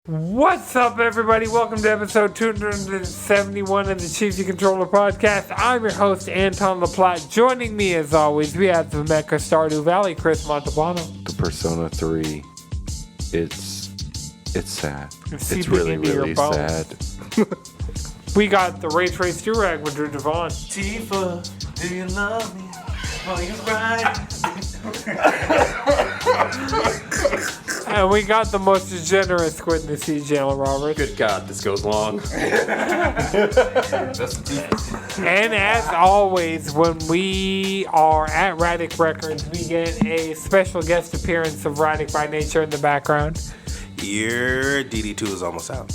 What's up, everybody? Welcome to episode 271 of the Chief Controller Podcast. I'm your host, Anton LaPlatte. Joining me, as always, we have the Mecca Stardew Valley, Chris Montalbano. The Persona 3, it's sad. It's really sad. We got the Ray Trace Durag with Drew Devon. Tifa, do you love me? Oh, you're right. And we got the most degenerate squid in the sea, Jalen Roberts. Good God, this goes long. That's the Tifa. And as always, when we are at Radic Records, we get a special guest appearance of Radic by Nature in the background. Your DD2 is almost out.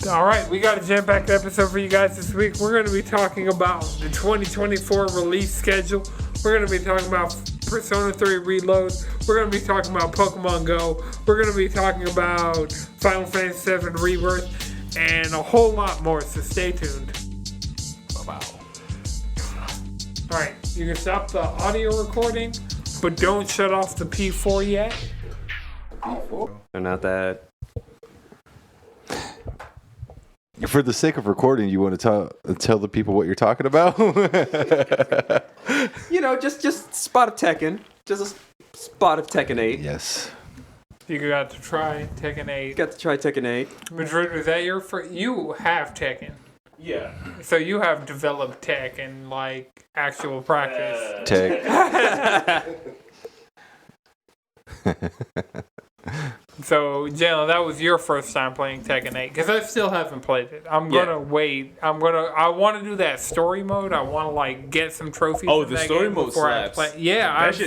All right, we got a jam-packed episode for you guys this week. We're going to be talking about the 2024 release schedule. We're going to be talking about Persona 3 Reload. We're going to be talking about Pokemon Go. We're going to be talking about Final Fantasy VII Rebirth and a whole lot more, so stay tuned. Wow. All right, you can stop the audio recording, but don't shut off the P4 yet. They're not that. For the sake of recording, you want to tell the people what you're talking about? Just spot of Tekken. Just a spot of Tekken 8. Yes. You got to try Tekken 8. Got to try Tekken 8. Madrid, was that your first? You have Tekken. Yeah. So you have developed tech and like actual practice. Tech. So Jalen, that was your first time playing Tekken 8 because I still haven't played it. I'm gonna wait. I want to do that story mode. I want to like get some trophies. Oh, from the that story game mode before slaps. I play. Yeah, That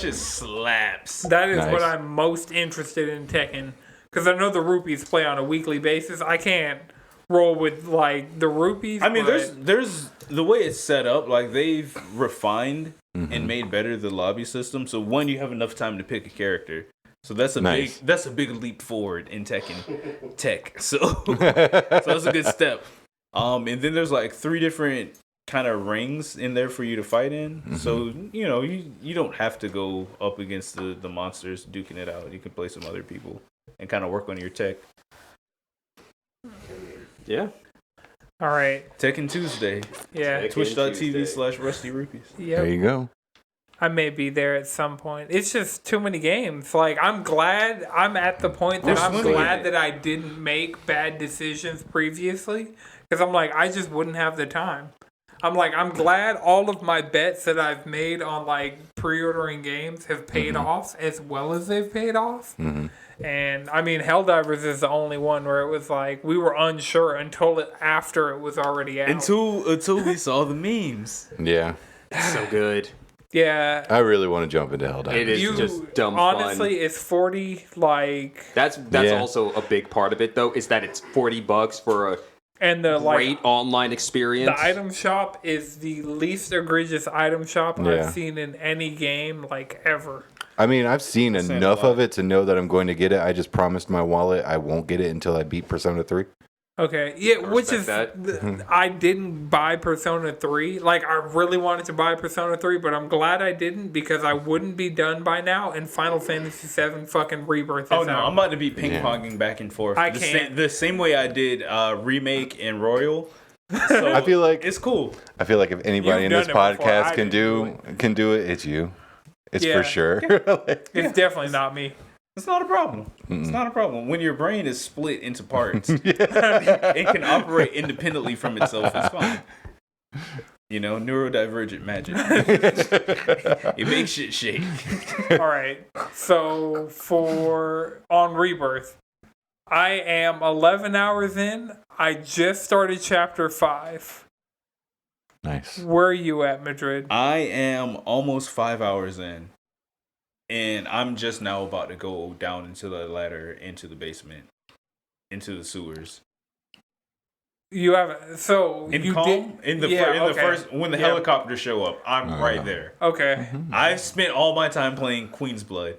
just slaps. that is Nice. what I'm most interested in Tekken because I know the rupees play on a weekly basis. I can't roll with like the rupees. I mean, but there's the way it's set up. Like they've refined and made better the lobby system. So one, you have enough time to pick a character. So that's a big leap forward in Tekken tech. So that's a good step. And then there's like 3 different kind of rings in there for you to fight in. So you don't have to go up against the monsters duking it out. You can play some other people and kind of work on your tech. Yeah. all right. Tekken Tuesday. Yeah. Tekken Twitch.tv Tuesday. /Rusty Rupees. Yep. There you go. I may be there at some point. It's just too many games. Like, I'm at the point that I'm glad that I didn't make bad decisions previously. Because I'm like, I just wouldn't have the time. I'm glad all of my bets that I've made on, like, pre-ordering games have paid off as well as they've paid off. And, I mean, Helldivers is the only one where it was like, we were unsure after it was already out. Until we saw the memes. Yeah. So good. Yeah. I really want to jump into Helldivers. It is just dumb honestly, fun. it's 40, like... That's also a big part of it, though, is that it's $40 for a And the great online experience. The item shop is the least egregious item shop I've seen in any game, like, ever. I mean, I've seen enough of it to know that I'm going to get it. I just promised my wallet I won't get it until I beat Persona 3. Okay, yeah, which is, I didn't buy Persona 3. Like, I really wanted to buy Persona 3, but I'm glad I didn't because I wouldn't be done by now, and Final Fantasy VII fucking Rebirth is Oh, no, out. I'm about to be ping-ponging back and forth. I can't. The same way I did Remake and Royal. So I feel like it's cool. I feel like if anybody in You've this done it before. podcast I can didn't do it, it's you. It's Yeah. for sure. It's definitely not me. It's not a problem. It's not a problem. When your brain is split into parts, it can operate independently from itself. It's fine. Neurodivergent magic. It makes shit shake. All right, so on Rebirth, I am 11 hours in. I just started chapter 5. Nice. Where are you at, Madrid? I am almost 5 hours in. And I'm just now about to go down into the ladder, into the basement, into the sewers. You haven't. So In you Calm, did. the first when the helicopters show up, I'm right there. Okay. I've spent all my time playing Queen's Blood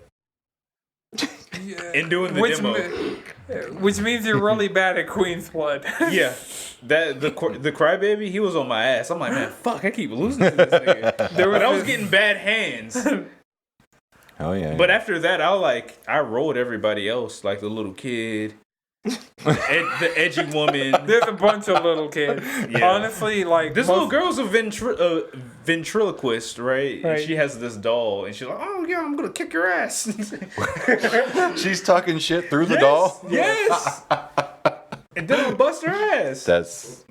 and doing the demo. Which means you're really bad at Queen's Blood. Yeah, the crybaby, he was on my ass. I'm like, man, fuck, I keep losing to this nigga. But I was getting bad hands. Oh yeah. But after that, I rolled everybody else, like the little kid, the edgy woman. There's a bunch of little kids. Yeah. Honestly, like This little girl's a ventriloquist, right? And she has this doll, and she's like, "Oh yeah, I'm gonna kick your ass." She's talking shit through the doll. Yes. And then I'll bust her ass. That's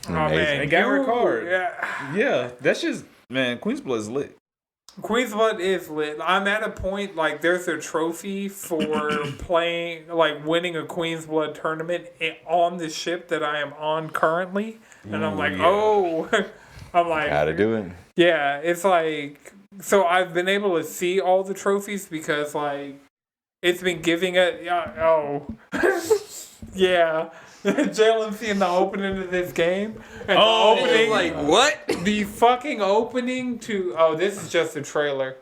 amazing. And got her card. Yeah. Yeah, that's just Queen's Blood is lit. Queen's Blood is lit. I'm at a point, like, there's a trophy for playing, like, winning a Queen's Blood tournament on the ship that I am on currently. And I'm like, oh. I'm like, Gotta do it. yeah, it's like, so I've been able to see all the trophies because, like, it's been giving it, yeah. Jalen seeing the opening of this game. And the opening, like, what? The fucking opening to... Oh, this is just a trailer.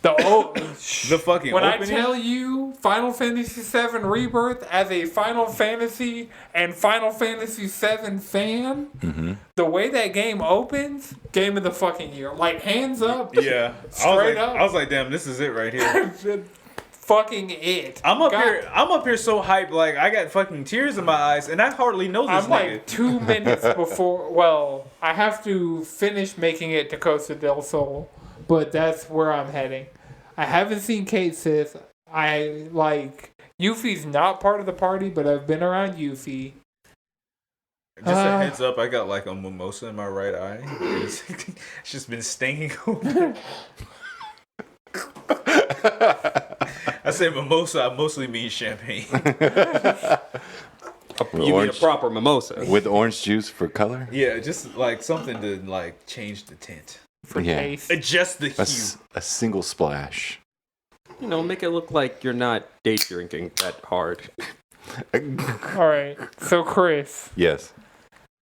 The fucking when opening? I tell you Final Fantasy VII Rebirth as a Final Fantasy and Final Fantasy VII fan, the way that game opens, game of the fucking year. Like, hands up. Yeah. Straight up. I was like, damn, this is it right here. Fucking it. I'm up here so hyped, like I got fucking tears in my eyes, and I hardly know this I'm nigga. like 2 minutes before. Well, I have to finish making it to Costa del Sol, but that's where I'm heading. I haven't seen Kate Sith. I like Yuffie's not part of the party, but I've been around Yuffie. Just a heads up, I got like a mimosa in my right eye. It's just been stinging. I say mimosa, I mostly mean champagne. You mean a proper mimosa. With orange juice for color? Yeah, just like something to like change the tint. For taste. Adjust the hue. A single splash. You know, make it look like you're not day drinking that hard. All right. So, Chris, Yes.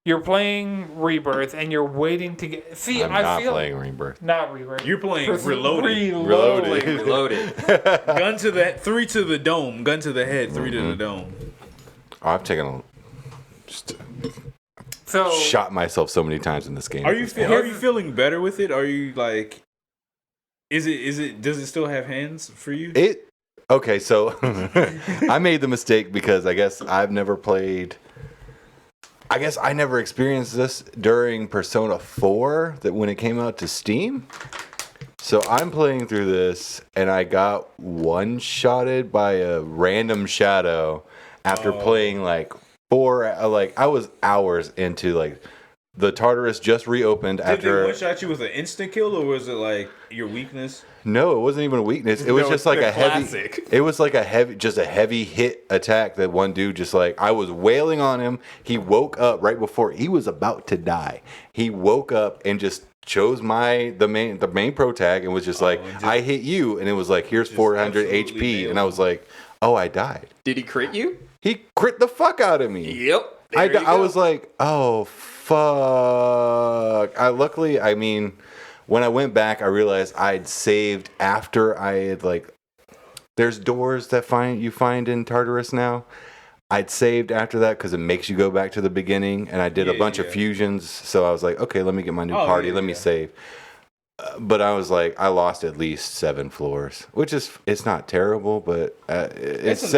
you're playing Rebirth and you're waiting to get. See, I'm I not feel playing Rebirth. not Rebirth. You're playing Chris- Reloaded. Reloaded. Gun to the 3 to the dome. Gun to the head, 3 to the dome. Oh, I've taken just So shot myself so many times in this game. Are you feeling better with it? Are you like? Does it still have hands for you? Okay, so I made the mistake because I guess I never experienced this during Persona 4 that when it came out to Steam. So I'm playing through this and I got one-shotted by a random shadow after playing like I was hours into like the Tartarus just reopened after. Did they one-shot you with an instant kill or was it like your weakness? No, it wasn't even a weakness. It was just like a classic. heavy. It was like a heavy hit attack that one dude just like I was wailing on him. He woke up right before he was about to die. He woke up and just chose the main pro tag and was just like I hit you and it was like here's 400 HP and I was like oh I died. Did he crit you? He crit the fuck out of me. Yep. I was like oh fuck. I mean. When I went back, I realized I'd saved after I had like. There's doors that you find in Tartarus now. I'd saved after that because it makes you go back to the beginning, and I did a bunch of fusions. So I was like, okay, let me get my new party. Let me save. But I was like, I lost at least 7 floors, which it's not terrible, but That's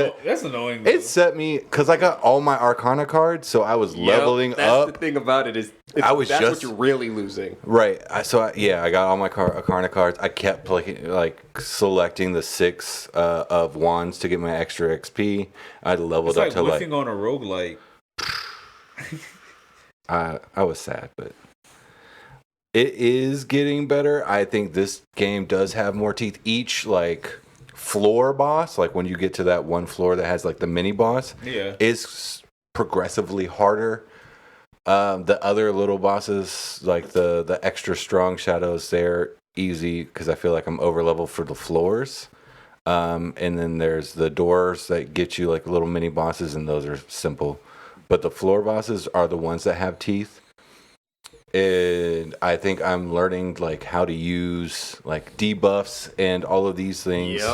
annoying. It set me because I got all my Arcana cards, so I was leveling up. That's the thing about it is that's what you're really losing. Right. I got all my Arcana cards. I kept selecting the 6 of wands to get my extra XP. I leveled up to whiffing on a roguelike. I was sad, but. It is getting better. I think this game does have more teeth. Each floor boss, like when you get to that one floor that has like the mini boss, is progressively harder. The other little bosses, like the extra strong shadows, they're easy because I feel like I'm over leveled for the floors. And then there's the doors that get you like little mini bosses, and those are simple. But the floor bosses are the ones that have teeth. and I think I'm learning like how to use like debuffs and all of these things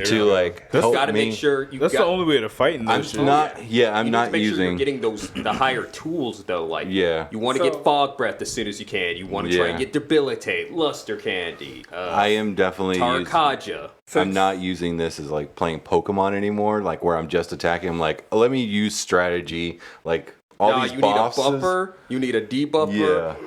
to like help gotta me. make sure That's the only way to fight in this shit. I'm not make using. sure you're getting the higher tools though. Like Yeah. you want to get fog breath as soon as you can. You want to try and get debilitate, luster candy. I am definitely Tarkaja. I'm not using this as like playing Pokemon anymore, like where I'm just attacking. I'm like, let me use strategy, like all these you bosses. need a buffer, you need a debuffer,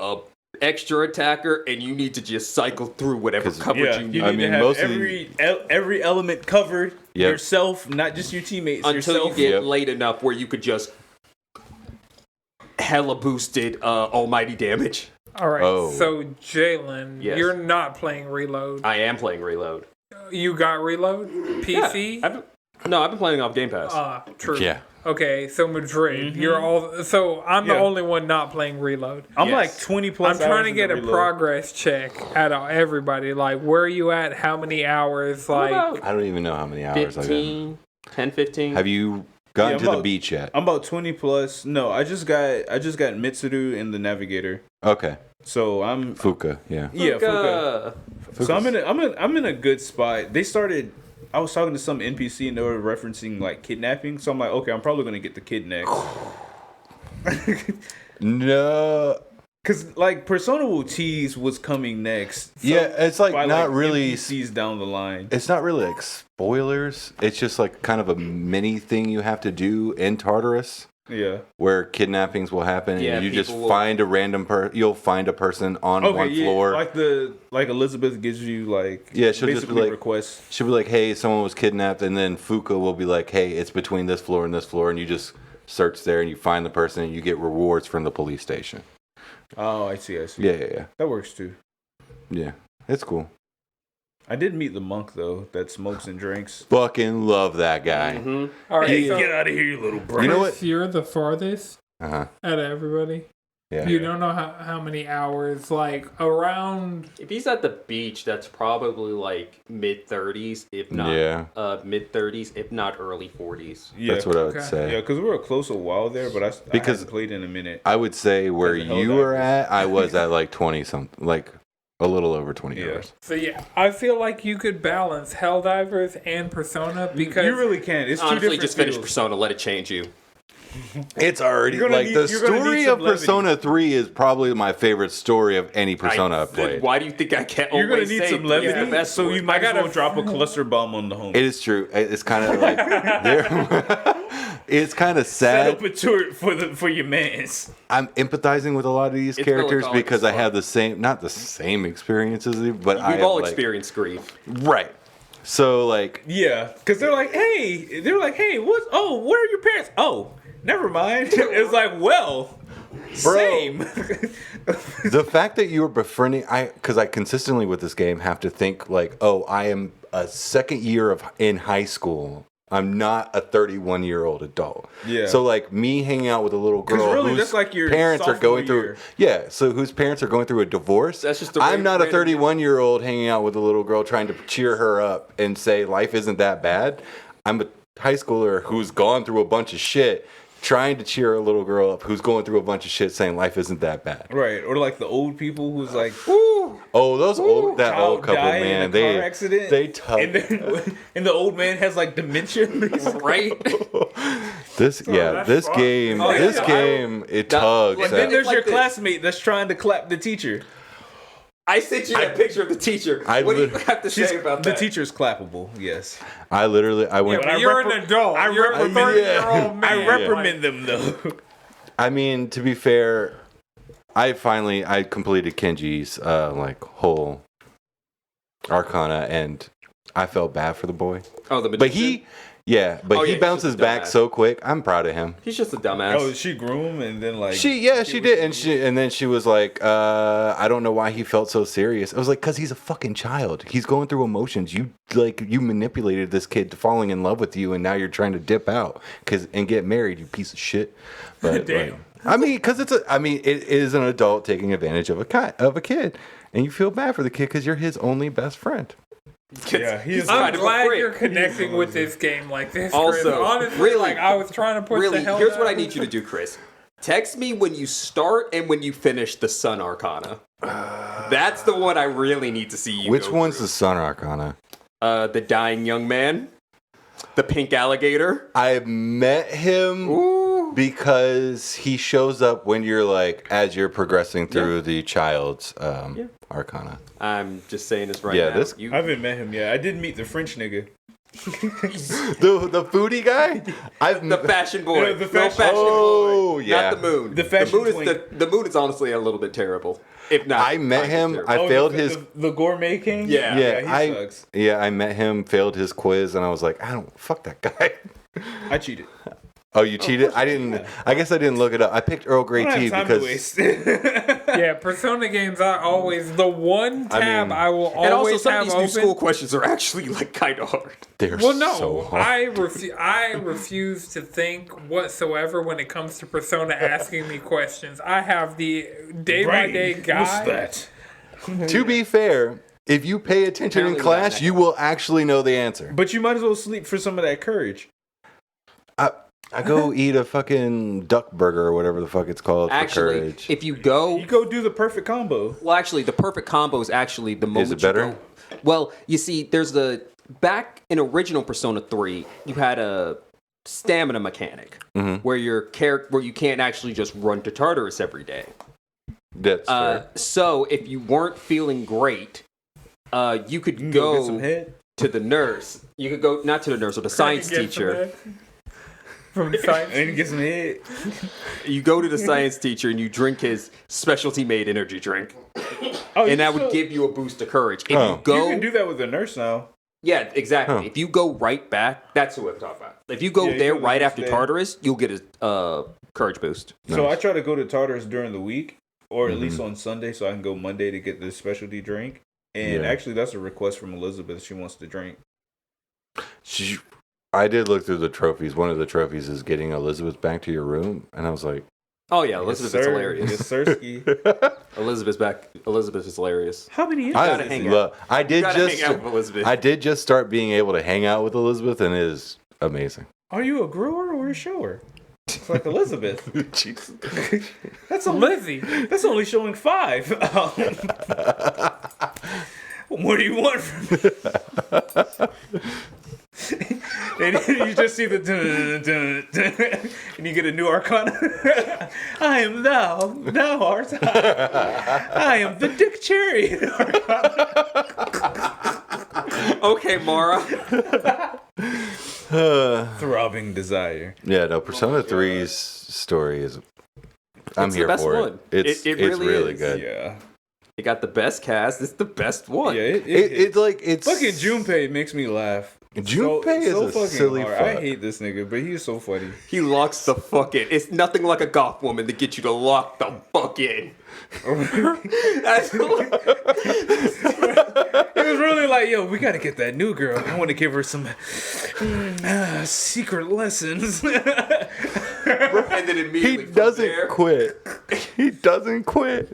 a extra attacker, and you need to just cycle through whatever coverage you need. You need to have every element covered. Yourself, not just your teammates. Until you get late enough where you could just hella boosted almighty damage. All right, so Jalen, you're not playing Reload. I am playing Reload. You got Reload? PC? Yeah, I've been playing off Game Pass. True. Yeah. Okay, so Madrid, you're all. So I'm the only one not playing Reload. I'm like 20 plus. I'm trying to get a progress check out of everybody. Like, where are you at? How many hours? Like, I don't even know how many hours 15, 10, 15. Have you gotten to the beach yet? I'm about 20 plus. No, I just got Mitsuru in the Navigator. Okay. So I'm Fuka, Fuka. So I'm in a good spot. I was talking to some NPC and they were referencing like kidnapping. So I'm like, okay, I'm probably gonna get the kid next. No. Cause like Persona will tease what's coming next. So it's like not really NPCs down the line. It's not really like spoilers. It's just like kind of a mini thing you have to do in Tartarus. Yeah. Where kidnappings will happen and you just find a random you'll find a person on one floor. Like Elizabeth gives you like she'll basically just be like requests. She'll be like, hey, someone was kidnapped, and then Fuka will be like, hey, it's between this floor and this floor, and you just search there and you find the person and you get rewards from the police station. Oh, I see. Yeah. That works too. Yeah. It's cool. I did meet the monk though that smokes and drinks. Fucking love that guy. All right, hey, get out of here, you little bro. You know what? You're the farthest out of everybody. Yeah. You don't know how many hours, like around. If he's at the beach, that's probably like mid 30s, if not mid 30s, if not early 40s. Yeah, that's what I would say. Yeah, because we were close a while there, but I haven't played in a minute. I would say where you were at, I was at like 20 something, like a little over 20 hours. So yeah, I feel like you could balance Helldivers and Persona because you really can. It's honestly, two different just finish Persona, let it change you. It's already like the story of Persona 3 is probably my favorite story of any Persona I've played. Why do you think I can't? You're gonna need some levity, so you might as well drop a cluster bomb on the home. It is true. It's kind of like it's kind of sad. Set up for your mans. I'm empathizing with a lot of these characters because I have not the same experiences, but we've all experienced grief, right? So like, because they're like, hey, what? Oh, where are your parents? Oh, never mind. It's like, well, same. The fact that you were befriending, because I consistently with this game have to think like, oh, I am a second year in high school. I'm not a 31-year-old adult. Yeah. So like me hanging out with a little girl really, whose that's like your parents are going year. through so whose parents are going through a divorce. That's just I'm not a 31-year-old hanging out with a little girl trying to cheer her up and say life isn't that bad. I'm a high schooler who's gone through a bunch of shit trying to cheer a little girl up who's going through a bunch of shit saying life isn't that bad. Right. Or like the old people who's like, old couple, man. In a car accident. They tough. And the old man has like dementia. Right? This game, it tugs. And then there's your classmate that's trying to clap the teacher. I sent you that picture of the teacher. What do you have to say about that? The teacher's clappable, yes. I went. Yeah, you're an adult. You're a 30-year-old man. I reprimand them, though. I mean, to be fair, I completed Kenji's whole Arcana, and I felt bad for the boy. Oh, the magician? But he bounces back so quick. I'm proud of him. He's just a dumbass. Oh, she grew him and then like she did, and then she was like, I don't know why he felt so serious. I was like, because he's a fucking child. He's going through emotions. You manipulated this kid to falling in love with you, and now you're trying to dip out and get married. You piece of shit. But damn. Because it is an adult taking advantage of a kid, and you feel bad for the kid because you're his only best friend. Yeah, I'm glad you're connecting with this game like this, Chris. Also, honestly, really, I was trying to push the hell here's out what I of need it. you to do, Chris. Text me when you start and when you finish the Sun Arcana. That's the one I really need to see you. Which one's the Sun Arcana? The dying young man, the pink alligator. I met him because he shows up when you're like as you're progressing through the child's Arcana. I'm just saying this right now. I haven't met him yet. I did meet the French nigga. the foodie guy? The fashion boy. Yeah, the fashion boy. Oh, yeah. Not the moon. The moon is honestly a little bit terrible. If not, I met him. I failed his the gourmet king. Yeah, he sucks. I met him. Failed his quiz, and I was like, I don't fuck that guy. I cheated. Oh, you cheated? I didn't. Yeah. I guess I didn't look it up. I picked Earl Grey tea because. Yeah, Persona games. I always the one tab I will always and also some have of these open. New school questions are actually like kind of hard. They're so hard. I refuse to think whatsoever when it comes to Persona asking me questions. I have the day by day guide. What's that? To be fair, if you pay attention in class, you will actually know the answer. But you might as well sleep for some of that courage. I go eat a fucking duck burger or whatever the fuck it's called. Actually, for courage. if you go do the perfect combo. Well, actually, the perfect combo is actually the moment. Is it better? You go. Well, you see, there's back in original Persona 3, you had a stamina mechanic where you can't actually just run to Tartarus every day. That's fair. So if you weren't feeling great, you could go get some head. To the nurse. You could go not to the nurse, or the science teacher. From science. And get some head. You go to the science teacher and you drink his specialty made energy drink. And that would give you a boost of courage. If you go, you can do that with the nurse now. Yeah, exactly. If you go right back, that's what I'm talking about. If you go there right after Tartarus, you'll get a courage boost. So I try to go to Tartarus during the week, or at least on Sunday, so I can go Monday to get the specialty drink. And actually, that's a request from Elizabeth. She wants to drink. I did look through the trophies. One of the trophies is getting Elizabeth back to your room, and I was like, "Oh yeah, Elizabeth is hilarious." Yes, Sirski. Elizabeth's back. Elizabeth is hilarious. How many years? I did just start being able to hang out with Elizabeth, and it is amazing. Are you a grower or a shower? It's like Elizabeth. Jesus. That's a Lizzie. That's only showing 5. What do you want from me? And you just see the and you get a new arcana. I am thou art I am the Dick Cherry. Okay, Mara. Throbbing desire. Yeah, no, Persona 3's story is. I'm here for it. It's really good. Yeah. It got the best cast. It's the best one. Yeah, it's fucking Junpei makes me laugh. Junpei is a silly fuck. I hate this nigga, but he's so funny. He locks the fuck in. It's nothing like a goth woman to get you to lock the fuck in. It was really like, yo, we gotta get that new girl. I want to give her some secret lessons. And then immediately he doesn't quit. He doesn't quit.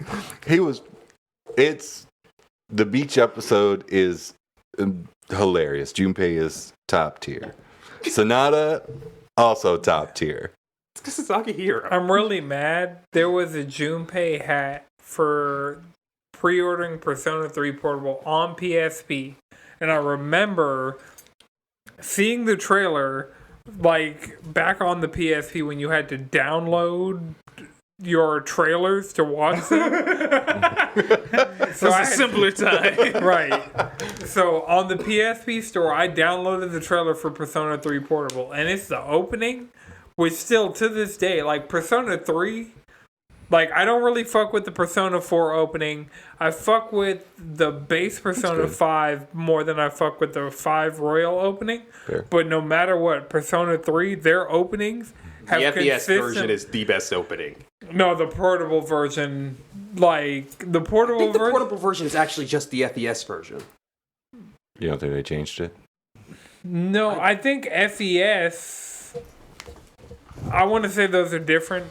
The beach episode is hilarious. Junpei is top tier. Sonata, also top tier. It's because it's Akihiro. I'm really mad. There was a Junpei hat for pre-ordering Persona 3 Portable on PSP. And I remember seeing the trailer like back on the PSP when you had to download your trailers to watch them. So it's a simpler time. Right. So on the PSP store, I downloaded the trailer for Persona 3 Portable, and it's the opening, which still to this day, like Persona 3, like I don't really fuck with the Persona 4 opening. I fuck with the base Persona 5 more than I fuck with the 5 Royal opening. Fair. But no matter what, Persona 3, their openings have the FES version is the best opening. No, the portable version, like the portable version. The portable version is actually just the FES version. You don't think they changed it? No, I think FES. I want to say those are different.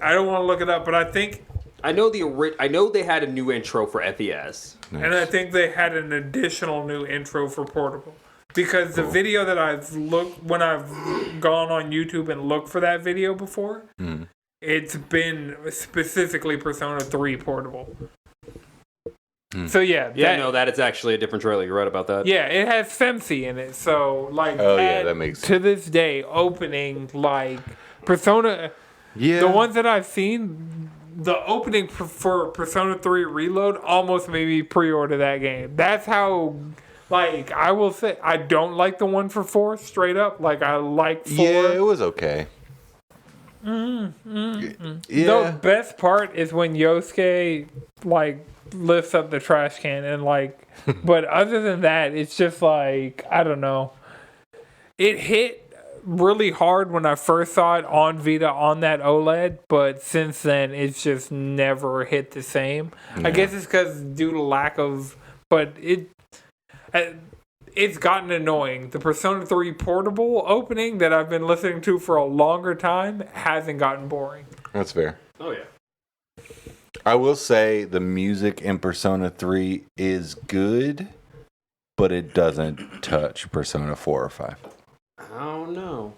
I don't want to look it up, but I think I know they had a new intro for FES, and I think they had an additional new intro for portable. Because the video that I've looked when I've gone on YouTube and looked for that video before, it's been specifically Persona 3 portable. So yeah, that is actually a different trailer. You're right about that. Yeah, it has Femsi in it. So like, that makes sense. To this day, opening like Persona. Yeah, the ones that I've seen, the opening for Persona 3 Reload almost made me pre-order that game. That's how. Like, I will say, I don't like the one for 4, straight up. Like, I like 4. Yeah, it was okay. Yeah. The Yeah. best part is when Yosuke, like, lifts up the trash can and, like... but other than that, it's just, like, I don't know. It hit really hard when I first saw it on Vita on that OLED, but since then, it's just never hit the same. I guess it's because due to lack of... But it's gotten annoying. The Persona 3 portable opening that I've been listening to for a longer time hasn't gotten boring. That's fair. Oh, yeah. I will say the music in Persona 3 is good, but it doesn't touch Persona 4 or 5. I don't know.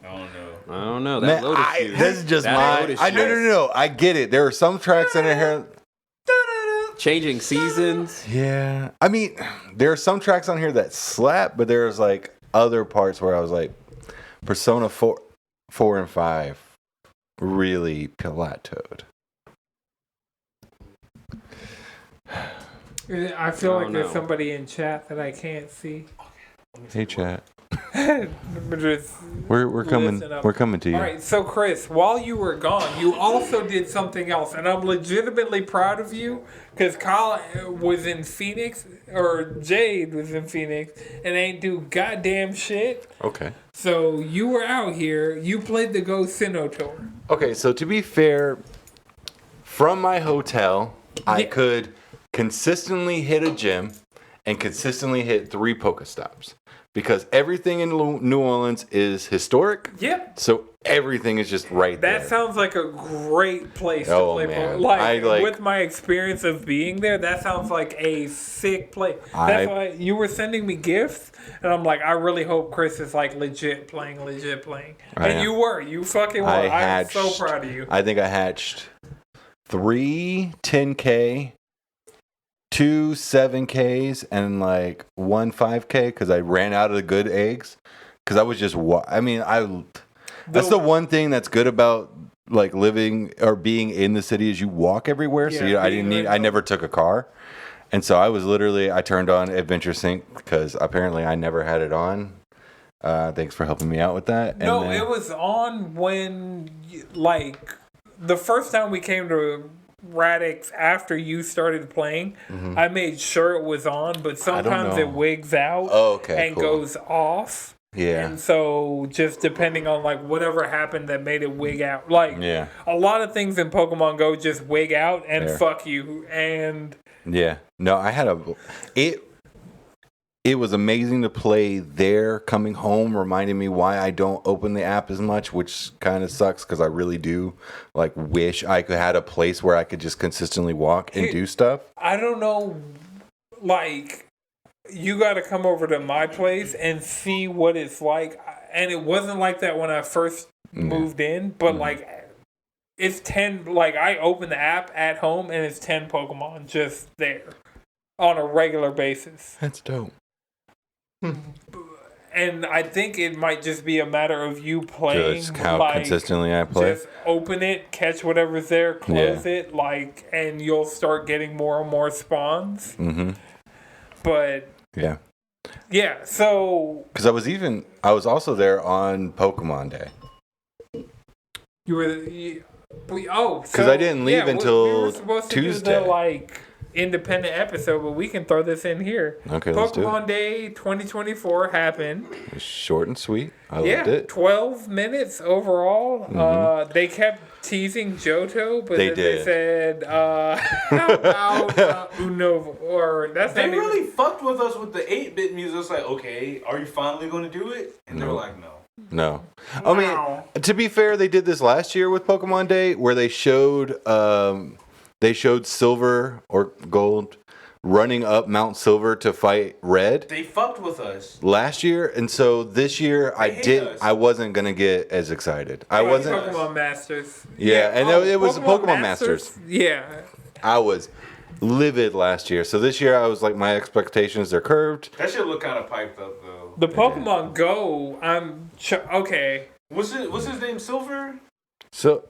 Man, That Lotus this is just my... No. I get it. There are some tracks in here... Changing seasons. Yeah. I mean, there are some tracks on here that slap, but there's like other parts where I was like, Persona 4 and 5 really plateaued. I feel like there's somebody in chat that I can't see. Hey, chat. Just We're coming. We're coming to you. All right, so Chris, while you were gone, you also did something else, and I'm legitimately proud of you because Kyle was in Phoenix, or Jade was in Phoenix, and ain't do goddamn shit. Okay. So you were out here. You played the Go Sinnoh tour. Okay, so to be fair, from my hotel, I could consistently hit a gym and consistently hit 3 Pokestops. Because everything in New Orleans is historic. Yep. So everything is just right there. That sounds like a great place to play Pokemon. With my experience of being there, that sounds like a sick place. That's why you were sending me gifts, and I'm like, I really hope Chris is like legit playing. And you were. You fucking were. I'm so proud of you. I think I hatched 3 10K, 2 7Ks, and like 1 5K because I ran out of the good eggs. Because I was just, that's the one thing that's good about like living or being in the city is you walk everywhere. So I never took a car. And so I turned on Adventure Sync because apparently I never had it on. Thanks for helping me out with that. No, it was on when, like, the first time we came to Radix after you started playing, I made sure it was on, but sometimes it wigs out goes off. Yeah. And so just depending on like whatever happened that made it wig out. Like a lot of things in Pokemon Go just wig out and fuck you. And no, I had it was amazing to play there. Coming home reminded me why I don't open the app as much, which kind of sucks because I really do like wish I could had a place where I could just consistently walk and do stuff. I don't know, like, you got to come over to my place and see what it's like. And it wasn't like that when I first moved in, but like it's 10, like I open the app at home and it's 10 Pokemon just there on a regular basis. That's dope. And I think it might just be a matter of you playing. Just how consistently I play. Just open it, catch whatever's there, close it, like, and you'll start getting more and more spawns. But so because I was also there on Pokemon Day. You were because I didn't leave until we were supposed to Tuesday. Do the, like, independent episode, but we can throw this in here. Okay, let's do it. Pokemon Day 2024 happened. It was short and sweet. I loved it. 12 minutes overall. They kept teasing Johto, but they said, how about Unova? Or that's they really fucked with us with the 8-bit music. It's like, okay, are you finally going to do it? And they were like, no. No. I mean, to be fair, they did this last year with Pokemon Day, where they showed Silver or Gold running up Mount Silver to fight Red They fucked with us. last year, and so this year us. I wasn't gonna get as excited. I wasn't. Pokemon Masters. Yeah, and it was Pokemon Masters. Yeah. I was livid last year, so this year I was like, my expectations are curved. That shit look kind of piped up though. The Pokemon Go, okay. What's his name? Silver? So.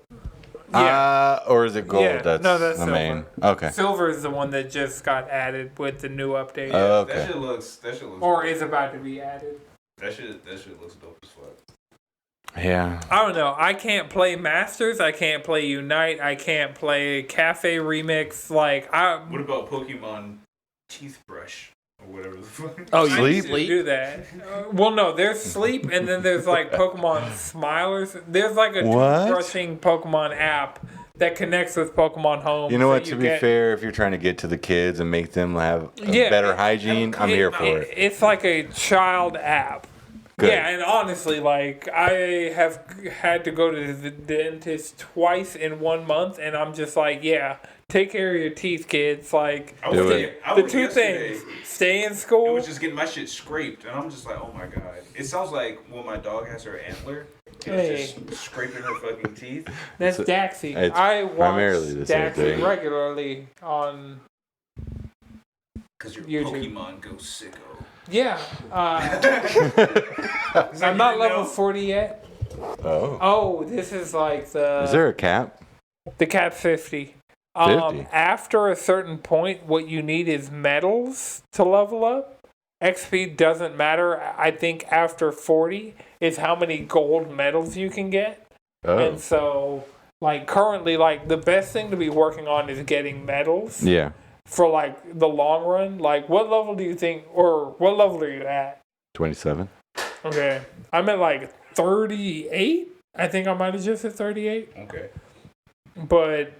Yeah. Or is it gold? Yeah, That's that's the Silver. main. Okay. Silver is the one that just got added with the new update. Okay. That shit looks. Or is about to be added. That shit looks dope as fuck. Yeah. I don't know. I can't play Masters. I can't play Unite. I can't play Cafe Remix. Like What about Pokemon Teeth Brush or whatever the fuck? Oh, I you used to sleep? do that. Well, no, there's Sleep, and then there's like Pokemon Smilers. There's like a What? toothbrushing Pokemon app that connects with Pokemon Home. You know so what? To be fair, if you're trying to get to the kids and make them have better hygiene, I'm here for it. It's like a child app. Good. Yeah, and honestly, like I have had to go to the dentist twice in 1 month, and I'm just like, yeah, take care of your teeth, kids. Like I Do was it. I the was two yesterday, things: stay in It school. was just getting my shit scraped, and I'm just like, oh my god. It sounds like when my dog has her antler, it's just scraping her fucking teeth. That's Daxi. it's I watch primarily the same Daxi thing. regularly on. Cause your YouTube. Pokemon goes sicko. Yeah, I'm not level 40 yet. Oh. Oh, this is like Is there a cap? the cap 50. 50? After a certain point, what you need is medals to level up. XP doesn't matter. I think after 40 is how many gold medals you can get. Oh. And so, like, currently, like, the best thing to be working on is getting medals Yeah. for, like, the long run. Like, what level do you think, or what level are you at? 27. Okay. I'm at, like, 38. I think I might have just hit 38. Okay. But,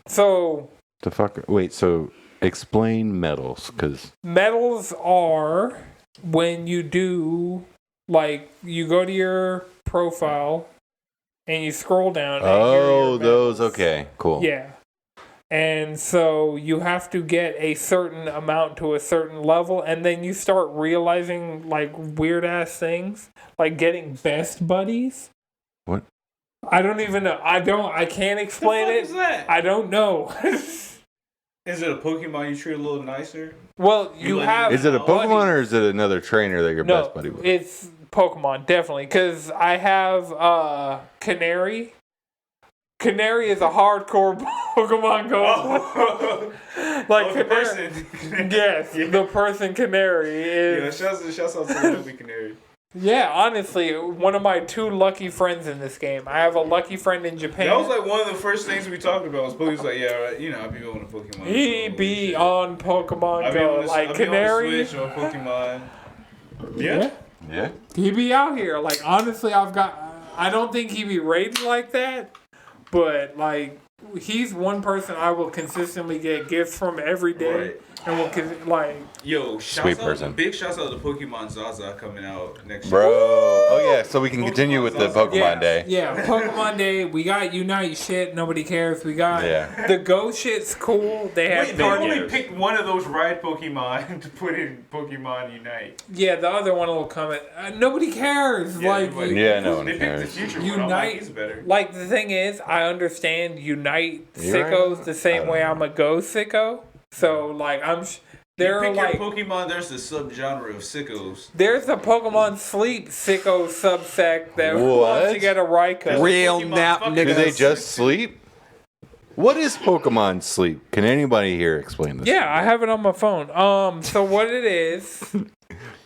so, The fuck? Wait. So explain medals, because medals are when you do, like, you go to your profile and you scroll down. And here are your those. medals. Okay. Cool. Yeah. And so you have to get a certain amount to a certain level, and then you start realizing, like, weird ass things, like getting best buddies. What? I don't even know. I can't explain The it. fuck is that? I don't know. Is it a Pokemon you treat a little nicer? Well, you like- have. Is it a Pokemon buddies. or is it another trainer that you're No, best buddy with? it's Pokemon, definitely. Because I have Canary. Canary is a hardcore Pokemon Go. Like the Canary. person. Yes, the person Canary Yeah, is. shouts out to the movie Canary. Yeah, honestly, one of my two lucky friends in this game. I have a lucky friend in Japan. That was like one of the first things we talked about. Was Pokemon was like, yeah, right, you know, I be on the Pokemon. he Go, be shit. on Pokemon I be Go. on the, Like I be Canary. on the Switch or Pokemon. Yeah. Yeah. He be out here. Like, honestly, I don't think he be rated like that, but, like, he's one person I will consistently get gifts from every day. Right. And will, like, Yo, Sweet person. Big shouts out to Pokemon ZaZa coming out next Bro. year. Oh yeah. So we can Pokemon continue with the Zaza. Pokemon yeah, Day. Yeah, Pokemon Day. We got Unite shit. Nobody cares. We got Yeah. the Go shit's cool. They have Wait, they party. only picked one of those ride Pokemon to put in Pokemon Unite. Yeah, the other one will come. Nobody cares. Yeah, Like, nobody- Yeah, no one They picked the cares. future one. I'm like, Unite. he's better. Like, the thing is, I understand Unite You're sickos right. the same way I'm a Go sicko. So, like, there are Pick like your Pokemon. There's the subgenre of sickos. there's a Pokemon Sleep sicko subsect that What? wants to get a Raikou. Real Pokemon nap fucking- Do they niggas. just sleep? What is Pokemon sleep? Can anybody here explain this? Yeah, I have it on my phone. So what it is,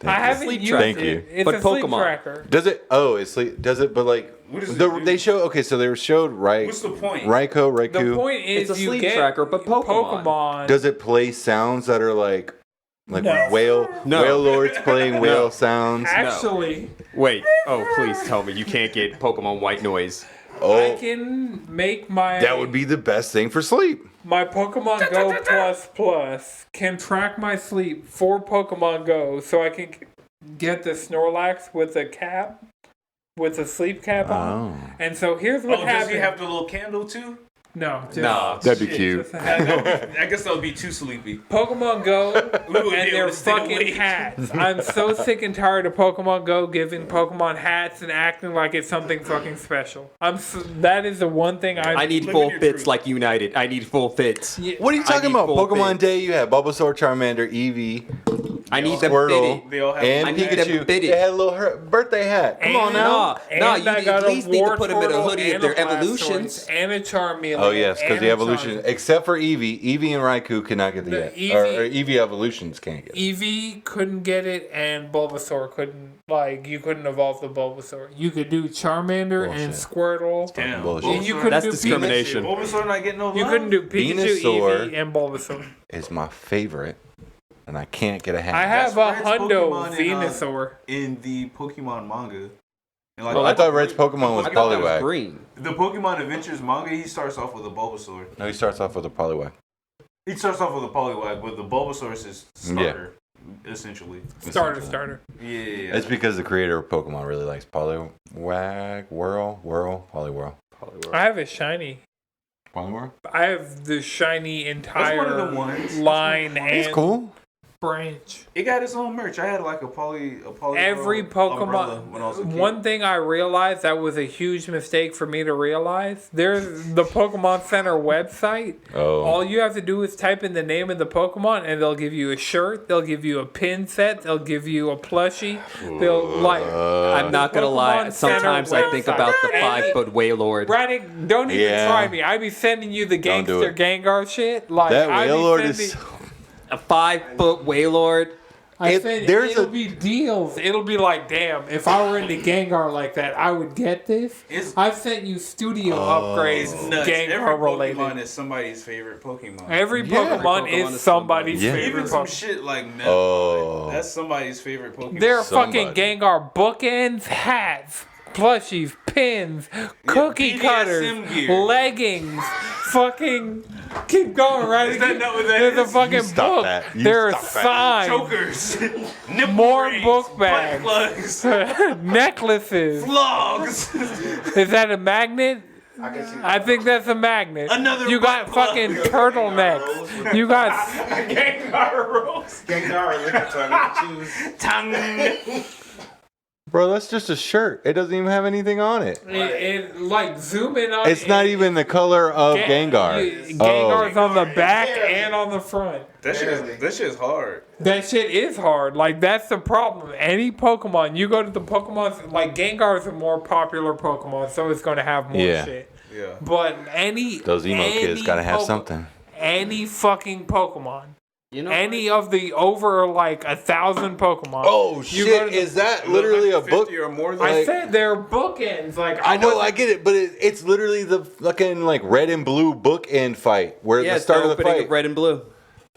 I haven't Sleep used tracker. it. Thank you. It's But a sleep Pokemon. tracker. Does it? Oh, it's sleep. Does it? But like, What does it do? they show. Okay, so they showed What's the point? Raikou. The point is, It's a you sleep get tracker, but Pokemon. Does it play sounds that are like No. whale lords playing whale No. sounds? Actually, Wait. Oh, please tell me you can't get Pokemon white noise. I Oh, can make my that would be the best thing for sleep. my Pokemon Go Plus can track my sleep for Pokemon Go, so I can get the Snorlax with a sleep cap on. Oh. And so here's what Oh, does happened. he have the little candle too? No. That'd be cute. I guess that would be too sleepy. Pokemon Go would and be their able to stay fucking awake. hats. I'm so sick and tired of Pokemon Go giving Pokemon hats and acting like it's something fucking special. That is the one thing I need Live full in your fits truth. like United. I need full fits. Yeah. What are you talking need about? full Pokemon fit. Day, you had Bulbasaur, Charmander, Eevee, I need them Squirtle, fitted. They all have and I need them Pikachu. fitted. They had a little birthday hat. Come on now. Nah, And you I got at least need to Wartortle put them in a hoodie of and their a Blastoise evolutions. and a Charmeleon. Oh yes, because and the a evolution, Charizard. except for Eevee, Eevee and Raikou cannot get the The yet. Eevee- Or Eevee evolutions can't get it. Eevee couldn't get it, and Bulbasaur couldn't. Like, you couldn't evolve the Bulbasaur. You could do Charmander and Bullshit. Squirtle. Damn. Bullshit. And you couldn't That's do discrimination. Bulbasaur not getting no love? You couldn't do Pikachu, Venusaur. Eevee, and Bulbasaur. Is my favorite, and I can't get a hat. I have That's a Red's Hundo Pokemon in, Venusaur. in the Pokemon manga. And like, Oh, I thought Red's Pokemon was I thought that was Poliwag. green. the Pokemon Adventures manga, he starts off with a Bulbasaur. No, he starts off with a Poliwag. He starts off with a Poliwag, but the Bulbasaur is his starter, essentially. Starter. Yeah. It's because the creator of Pokemon really likes Poliwag, Poliwhirl. I have a shiny. Poliwhirl? I have the shiny That's one of entire the ones. line It's and cool. branch. It got its own merch. I had like a poly Every umbrella when I was a Pokemon. kid. One thing I realized that was a huge mistake for me to realize. There's the Pokemon Center website. Oh. All you have to do is type in the name of the Pokemon, and they'll give you a shirt. They'll give you a pin set. They'll give you a plushie. They'll I'm not gonna lie. Pokemon Center Sometimes I think website. about the And 5-foot Wailord. Raddick, don't even Yeah. try me. I be sending you the Don't do gangster it. Gengar shit. Like That I be Wailord sending- is. A 5-foot Wailord. It'll be deals. It'll be like, damn, if I were into Gengar like that, I would get this. I've sent you studio upgrades, It's nuts. Every Gengar related. Pokemon is somebody's favorite Pokemon. Every Yeah. Pokemon Every Pokemon is is somebody's Yeah. favorite Even some Pokemon. shit like Metal. Oh. That's somebody's favorite Pokemon. They're Somebody. fucking Gengar bookends, hats, plushies, pins, cookie BDSM cutters, gear. leggings, fucking. Keep going, right? Is that not what that There's a is? fucking You stop book. that. You There are stop that. signs, chokers, nipple more rings, book butt bags, plugs, necklaces. vlogs. Is that a magnet? I think that's a magnet. Another You got butt plug. fucking turtlenecks. You got Gengar rolls. Tongue. Bro, that's just a shirt. It doesn't even have anything on it. it like zoom in on. It's not even the color of Gengar. Gengar's on the back and on the front. That shit is hard. That shit is hard. Like that's the problem. Any Pokemon, you go to the Pokemon, like Gengar is a more popular Pokemon, so it's going to have more Yeah. shit. Yeah. But any Those emo kids gotta have something. Any fucking Pokemon. You know, Any of the over like 1,000 Pokemon. Oh You go to shit! the- Is that literally a book? 50 or more than I like- said they're bookends. Like I know, I wasn't- get it, but it's literally the fucking like red and blue bookend fight where yeah, the it's start the of the opening fight. of Red and Blue.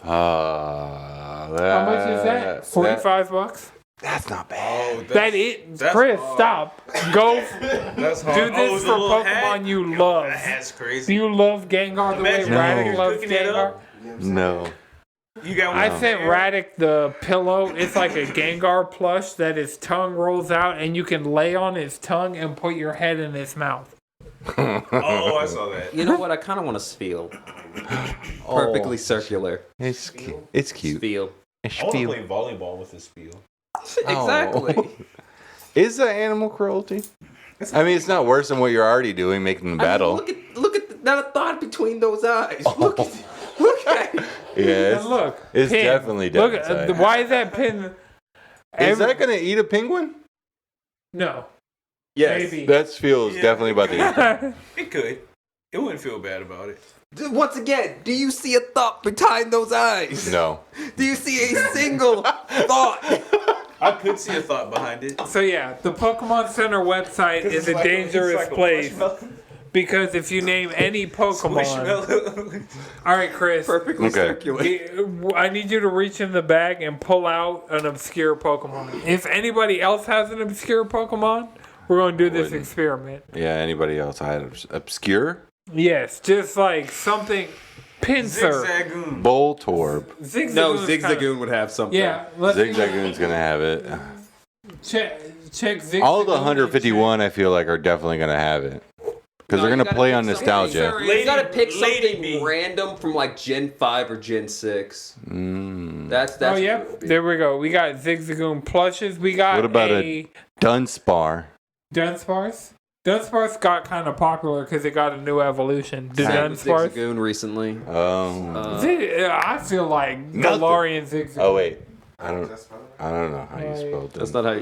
How much is that? $45. That's not bad. That it, that's Chris, hard. stop. Go That's hard. do this the for little Pokemon hat? you Yo, love. That hat's Do crazy. you love Gengar the way Imagine Raddick loves cooking it Gengar? up. No. You got I one sent there. Raddick the pillow. It's like a Gengar plush that his tongue rolls out, and you can lay on his tongue and put your head in his mouth. Oh, I saw that. You know what? I kind of want a Spiel. Perfectly circular. It's cute. It's cute. Spiel. It's I want to cute. play volleyball with this spiel. Exactly. Oh. Is that animal cruelty? I mean, it's not worse than what you're already doing, making the battle. I mean, look at that thought between those eyes. Look at it. Yeah, And look, it's pin. definitely Look. definitely. Why is that pin? Is that gonna eat a penguin? No. Yes. Maybe. That feels Yeah. definitely about to eat. It could. It wouldn't feel bad about it. Once again, do you see a thought behind those eyes? No. Do you see a single thought? I could see a thought behind it. So yeah, the Pokemon Center website is a dangerous place because if you name any Pokemon, all right, Chris, Perfectly Okay. circular. I need you to reach in the bag and pull out an obscure Pokemon. If anybody else has an obscure Pokemon, we're going to do this Wouldn't. experiment. Yeah. Anybody else had obscure? Yes, just like something. Pinsir. Zigzagoon. Voltorb. Zigzagoon's No, kinda- Zigzagoon would have something. Yeah, let's Zigzagoon's gonna have it. check Zigzagoon. All the and 151, I feel like, are definitely gonna have it. Because they're gonna play on nostalgia. You gotta pick Lady something B. random from like Gen 5 or Gen 6. That's Oh what yeah, it would be. there we go. We got Zigzagoon plushes. We got What about a Dunsparce? Dunsparce? Dunsparce got kind of popular because it got a new evolution. The Same with Dunsparce? Zigzagoon recently. I feel like Nothing. DeLorean Zigzagoon. Oh wait, I don't know how you spell That's Dunsparce. not how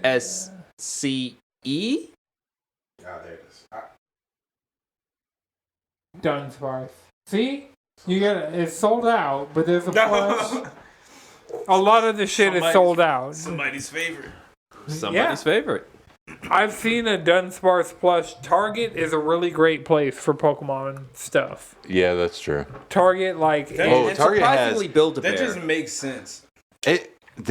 Dunsce? Dunsparce. See? You get it. It's sold out, but there's a plush. A lot of the shit is sold out. Somebody's favorite. Somebody's favorite. I've seen a Dunsparce plush. Target is a really great place for Pokemon stuff. Yeah, that's true. Target, like, Oh, And Target surprisingly has Build-A-Bear. That just makes sense. they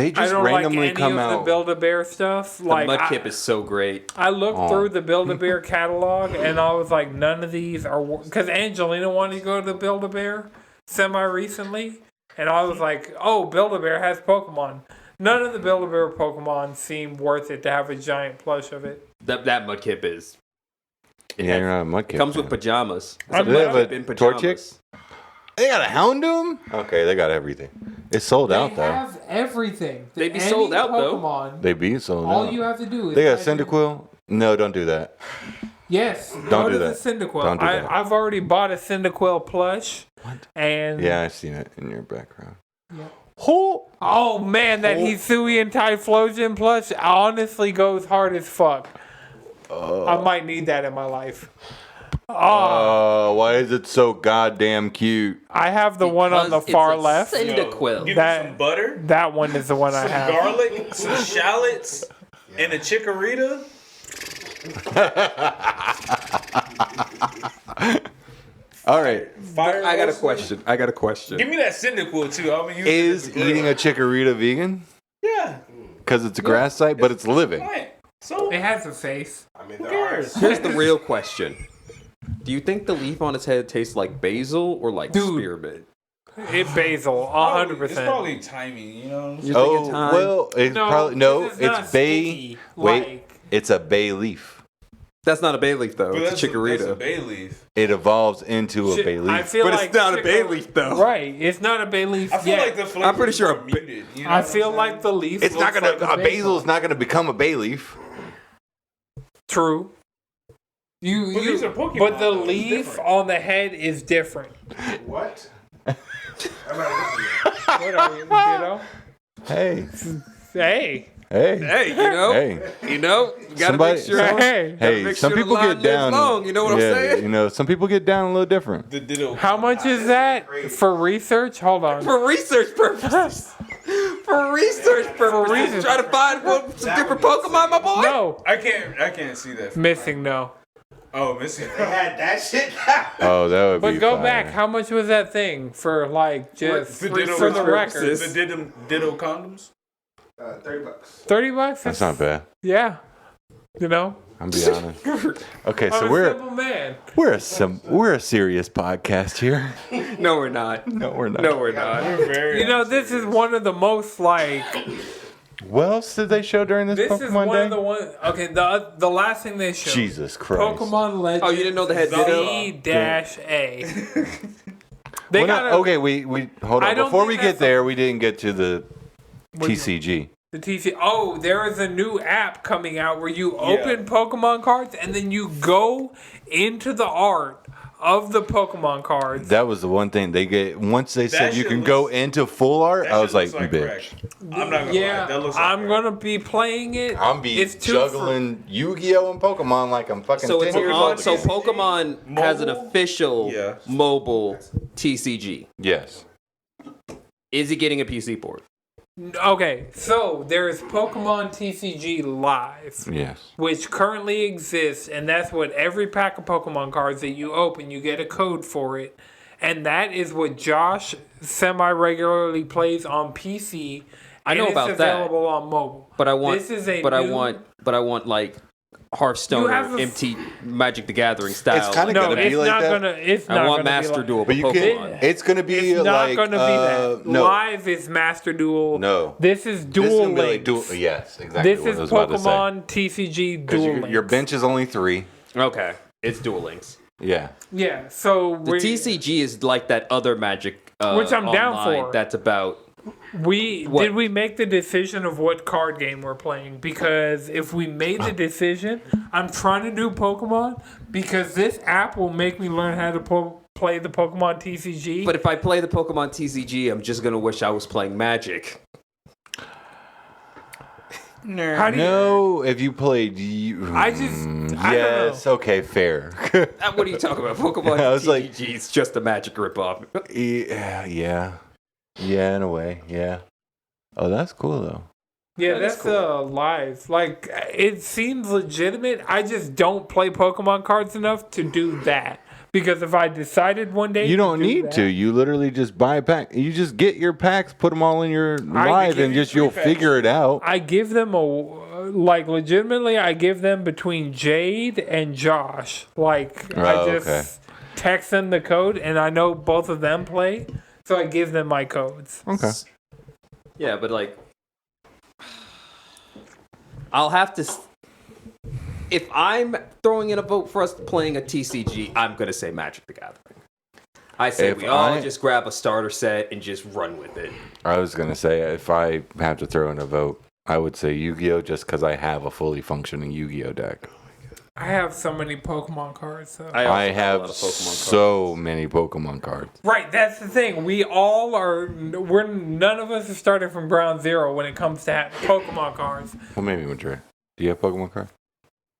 I just don't randomly like any come of the out. Build-A-Bear stuff. The Like, Mudkip is so great. I looked through the Build-A-Bear catalog, and I was like, none of these are... Because Angelina wanted to go to Build-A-Bear semi-recently, and I was like, oh, Build-A-Bear has Pokemon. None of the Build-A-Bear Pokemon seem worth it to have a giant plush of it. That Mudkip is. Yeah, you're not a Mudkip. Comes with pajamas. It's I'm a Do they have Mudkip a in pajamas. Torchic? They got a Houndoom? Okay, they got everything. It's sold out They though. have everything. They be Any sold out, though. Pokemon, They be sold all out. you have to do is... They got type in- Cyndaquil? No, don't do that. Yes. Don't go do to that. the Cyndaquil. Don't do that. I've already bought a Cyndaquil plush. What? And Yeah, I've seen it in your background. Yep. Oh, man, that Hisui and Typhlosion plush honestly goes hard as fuck. I might need that in my life. why is it so goddamn cute? I have the one on the Because far it's a left. Cyndaquil. Give That- me some butter, That one is the one I some have. garlic, some shallots, and a chikorita. All right. Fire I got a roasted. question. Give me that Cyndaquil too. I'm using Is it as a eating a chikorita vegan? yeah. Because it's a grass type, but it's living. Plant. So It has a face. who cares? Here's the real question. Do you think the leaf on its head tastes like basil or like Dude. spearmint? It basil, It's 100%. probably timing, you know. You're Oh, thinking time? well, it's No, probably, no, this is not it's bay. sticky, Wait, like- it's a bay leaf. That's not a bay leaf though. But It's a that's a chikorita. bay leaf. It evolves into a Shit, bay I leaf. feel But like it's not a bay Chikorita- leaf though. Right, it's not a bay leaf I feel yet. like the flavor. I'm pretty sure is muted. You know I what I'm feel saying? like the leaf. It's not looks gonna. like A basil is not gonna become a bay leaf. True. But these are Pokemon, but the though. It's leaf different. on the head is different. What? What are you, Ditto? Hey, Hey, hey, Hey, you know, hey. you gotta Somebody- make sure. hey. Hey, make some sure the people line get lives down. long, you know what I'm saying? You know, some people get down a little different. The Ditto. How much is that for research? Hold on. For research purposes. For research purposes. research. Try to find some different Pokemon, my boy. No, I can't see that. missing no. Oh, missing. They had that shit. Oh, that would be. But go fire. back. How much was that thing for like just The for Ditto the record? The Ditto condoms. $30. $30. That's not bad. Yeah, you know. I'm be honest. Okay, I'm so a we're simple man. we're a serious podcast here. No, we're not. No, we're not. No, we're not. Very. You know, this is one of the most like. What else did they show during this, This Pokemon is one Day? of the one. Okay, the last thing they showed. Jesus Christ. Pokemon Legends. Oh, you didn't know they had Ditto? Z-A. They Well, got no, okay, we hold I on. don't Before think we that's get there, we didn't get to the TCG. the TC. Oh, there is a new app coming out where you open Pokemon cards and then you go into the art of the Pokemon cards. That was the one thing they get. Once they said you shit can go into full art, That I was shit like, looks bitch. crack. I'm not gonna Yeah, lie. That looks like I'm crack. gonna be playing it. I'm be It's two juggling Yu-Gi-Oh and Pokemon like I'm fucking. So it's 10 years on. old So again. Pokemon has an Mobile? official Yeah. mobile TCG. Yes. Is he getting a PC port? Okay, so there's Pokemon TCG Live, Yes. which currently exists, and that's what every pack of Pokemon cards that you open, you get a code for it, and that is what Josh semi-regularly plays on PC. I know and about it's that. available on mobile. But I want. This is a but I new- want like Hearthstone You have or a- MT Magic the Gathering style. It's kinda No, gonna be it's like not that. gonna. It's not I want gonna Master be like Duel, But but you Pokemon. can. It's gonna be It's not like. gonna be that. No. Live is Master Duel. No. This is This is Duel gonna be like Links. Yes, exactly. This what is I was about to say. Pokemon TCG 'Cause Duel your Links. bench is only 3. Okay. It's Duel Links. Yeah. Yeah. So The TCG is like that other Magic, which I'm down online for. That's about. Did we make the decision of what card game we're playing? Because if we made the decision, I'm trying to do Pokemon because this app will make me learn how to play the Pokemon TCG. But if I play the Pokemon TCG, I'm just gonna wish I was playing Magic. How do you, No, if you played, I don't know. yes, okay, fair. What are you talking about? Pokemon I was TCG like- is just a Magic ripoff. Yeah, in a way, yeah. Oh, that's cool though. Yeah, That is that's cool. live. Like, it seems legitimate. I just don't play Pokemon cards enough to do that. Because if I decided one day, You don't to do need that, to. You literally just buy a pack. You just get your packs, put them all in your live, and just you'll figure it out. I give them legitimately. I give them between Jade and Josh. Like, I just text them the code, and I know both of them play, so I give them my codes. Okay. Yeah, but like, I'll have to. If I'm throwing in a vote for us playing a TCG, I'm gonna say Magic the Gathering. I say If we all I- just grab a starter set and just run with it. I was gonna say if I have to throw in a vote, I would say Yu-Gi-Oh, just because I have a fully functioning Yu-Gi-Oh deck. I have so many Pokemon cards, though. I also a have lot of Pokemon so many Pokemon cards. Right, that's the thing. We all are. None of us are starting from ground zero when it comes to Pokemon cards. Well, maybe Madrid. Do you have Pokemon cards?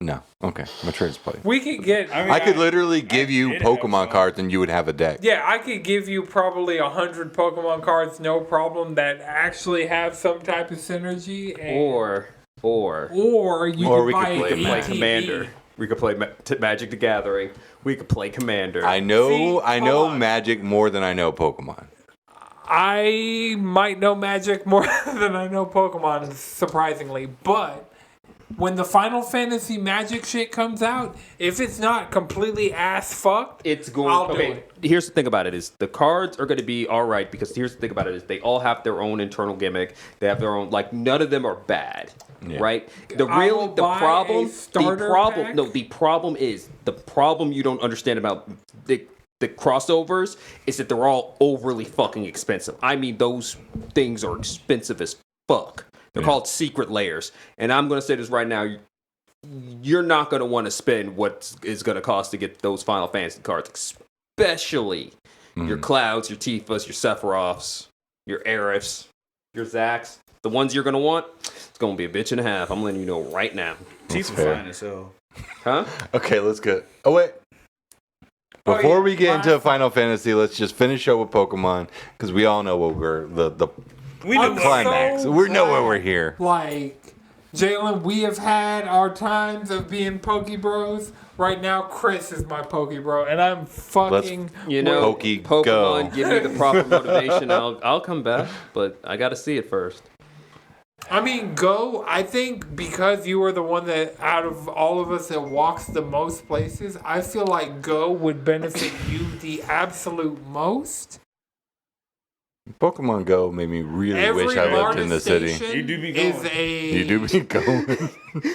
No. Okay, Madrid's played. We could get. I could literally give you did have Pokemon some. cards and you would have a deck. Yeah, I could give you probably 100 Pokemon cards, no problem, that actually have some type of synergy. And, Or you Or could we could buy play an play ATV. Commander. We could play Magic the Gathering. We could play Commander. I know See, hold on. Magic more than I know Pokemon. I might know Magic more than I know Pokemon, surprisingly. But when the Final Fantasy Magic shit comes out, if it's not completely ass fucked, It's going. I'll do okay, it. here's the thing about it is the cards are going to be all right because here's the thing about it is they all have their own internal gimmick. They have their own like none of them are bad, Yeah. right? I will buy a starter pack. the problem you don't understand about the crossovers is that they're all overly fucking expensive. I mean, those things are expensive as fuck. They're called secret layers, and I'm going to say this right now. You're not going to want to spend what it's going to cost to get those Final Fantasy cards, especially your Clouds, your Tifas, your Sephiroths, your Aeriths, your Zax. The ones you're going to want, it's going to be a bitch and a half. I'm letting you know right now. Tifa fair. fine as hell. Huh? Okay, let's get. Oh wait. Before we get into Final Fantasy, let's just finish up with Pokemon because we all know what we're the We know I'm what climax. so We know why glad. we're here. Like, Jalen, we have had our times of being Poke Bros. Right now, Chris is my Poke Bro, and I'm fucking. You know, Poke Pokemon, go. give me the proper motivation. I'll come back, but I got to see it first. I mean, Go, I think because you are the one that, out of all of us that walks the most places, I feel like Go would benefit you the absolute most. Pokemon Go made me really Every wish I lived Marta in the city. station You do be is going. a. You do be going.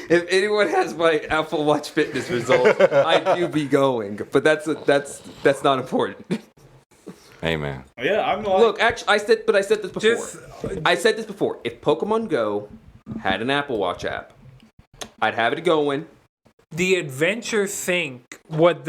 If anyone has my Apple Watch fitness results, I do be going, but that's not important. Hey man. Yeah, I'm like, Look, actually, I said this before. Just- I said this before. If Pokemon Go had an Apple Watch app, I'd have it going. The adventure sync, what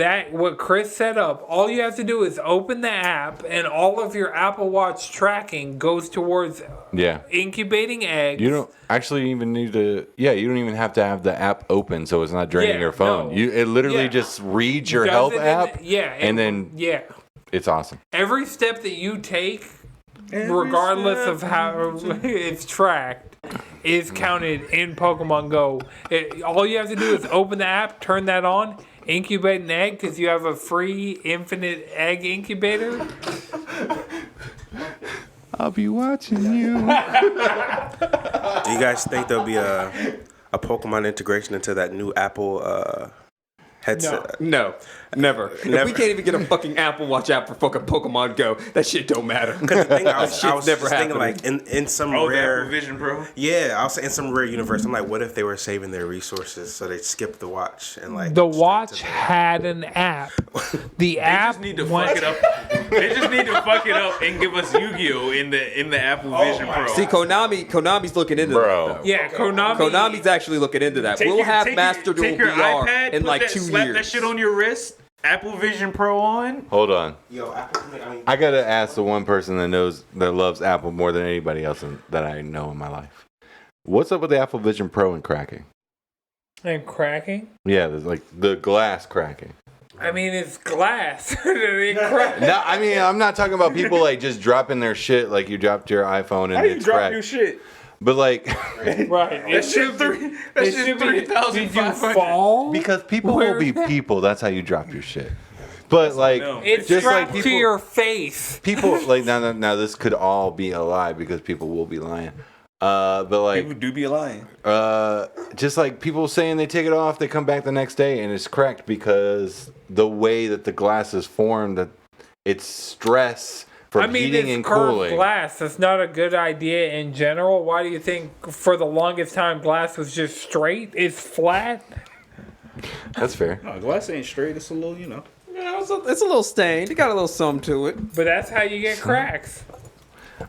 Chris set up, all you have to do is open the app and all of your Apple Watch tracking goes towards Yeah. incubating eggs. You don't actually even need to. Yeah, you don't even have to have the app open so it's not draining Yeah, your phone. no. It literally Yeah. just reads your Does health it in app. and then yeah. it's awesome. Every step that you take, regardless of how it's tracked, is counted in Pokemon Go. All you have to do is open the app, turn that on, incubate an egg because you have a free infinite egg incubator. I'll be watching you. Do you guys think there'll be a Pokemon integration into that new Apple headset. No, never. If Never. we can't even get a fucking Apple Watch app for fucking Pokemon Go, that shit don't matter. Because the thing I was shit's never just thinking, happening. like in some Oh, the rare Apple Vision Pro. Yeah, I was in some rare universe. I'm like, what if they were saving their resources so they skipped the watch and like The straight watch to had an app. The They app just need to went- fuck it up. They just need to fuck it up and give us Yu-Gi-Oh in the Apple Vision Pro. See, Konami's looking into Bro. that, though. Yeah, Konami. Konami's actually looking into that. We'll have Master Duel take your VR iPad, in put like that, 2 slap years. that shit on your wrist. Apple Vision Pro on. Hold on. Yo, I gotta ask the one person that loves Apple more than anybody else that I know in my life. What's up with the Apple Vision Pro and cracking? And cracking. Yeah, there's like the glass cracking. I mean, it's glass. It crack. No, I mean I'm not talking about people like just dropping their shit like you dropped your iPhone and How you it's drop cracked. your shit? But like Right. That shit three. That It shit should be. 3,500. Did you fall? because people Where will be is that? people, that's how you drop your shit. But like them. It's just like strapped to people your face. people like now this could all be a lie because people will be lying. But like People do be lying. just like people saying they take it off, they come back the next day and it's cracked because the way that the glass is formed, that it's stress from I mean, heating it's and curved cooling. glass. That's not a good idea in general. Why do you think for the longest time glass was just straight? It's flat. That's fair. No, glass ain't straight. It's a little, Yeah, it's a little stained. It got a little something to it. But that's how you get cracks.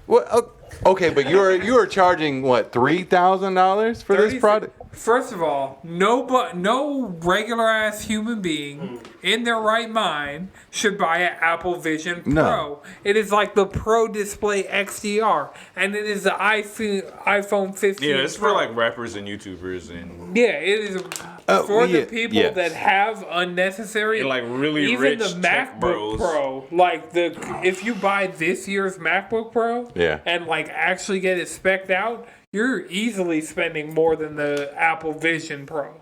Well, okay, but you are charging what $3,000 for this 30 product? First of all, no regular ass human being in their right mind should buy an Apple Vision Pro. No. It is like the Pro Display XDR, and it is the iPhone 15. Yeah, it's for Pro. like rappers and YouTubers and Yeah, it is Oh, for yeah, the people yes. that have unnecessary, And, like, really even rich the tech MacBook bros. Pro. Like if you buy this year's MacBook Pro, Yeah. and like actually get it spec'd out, you're easily spending more than the Apple Vision Pro.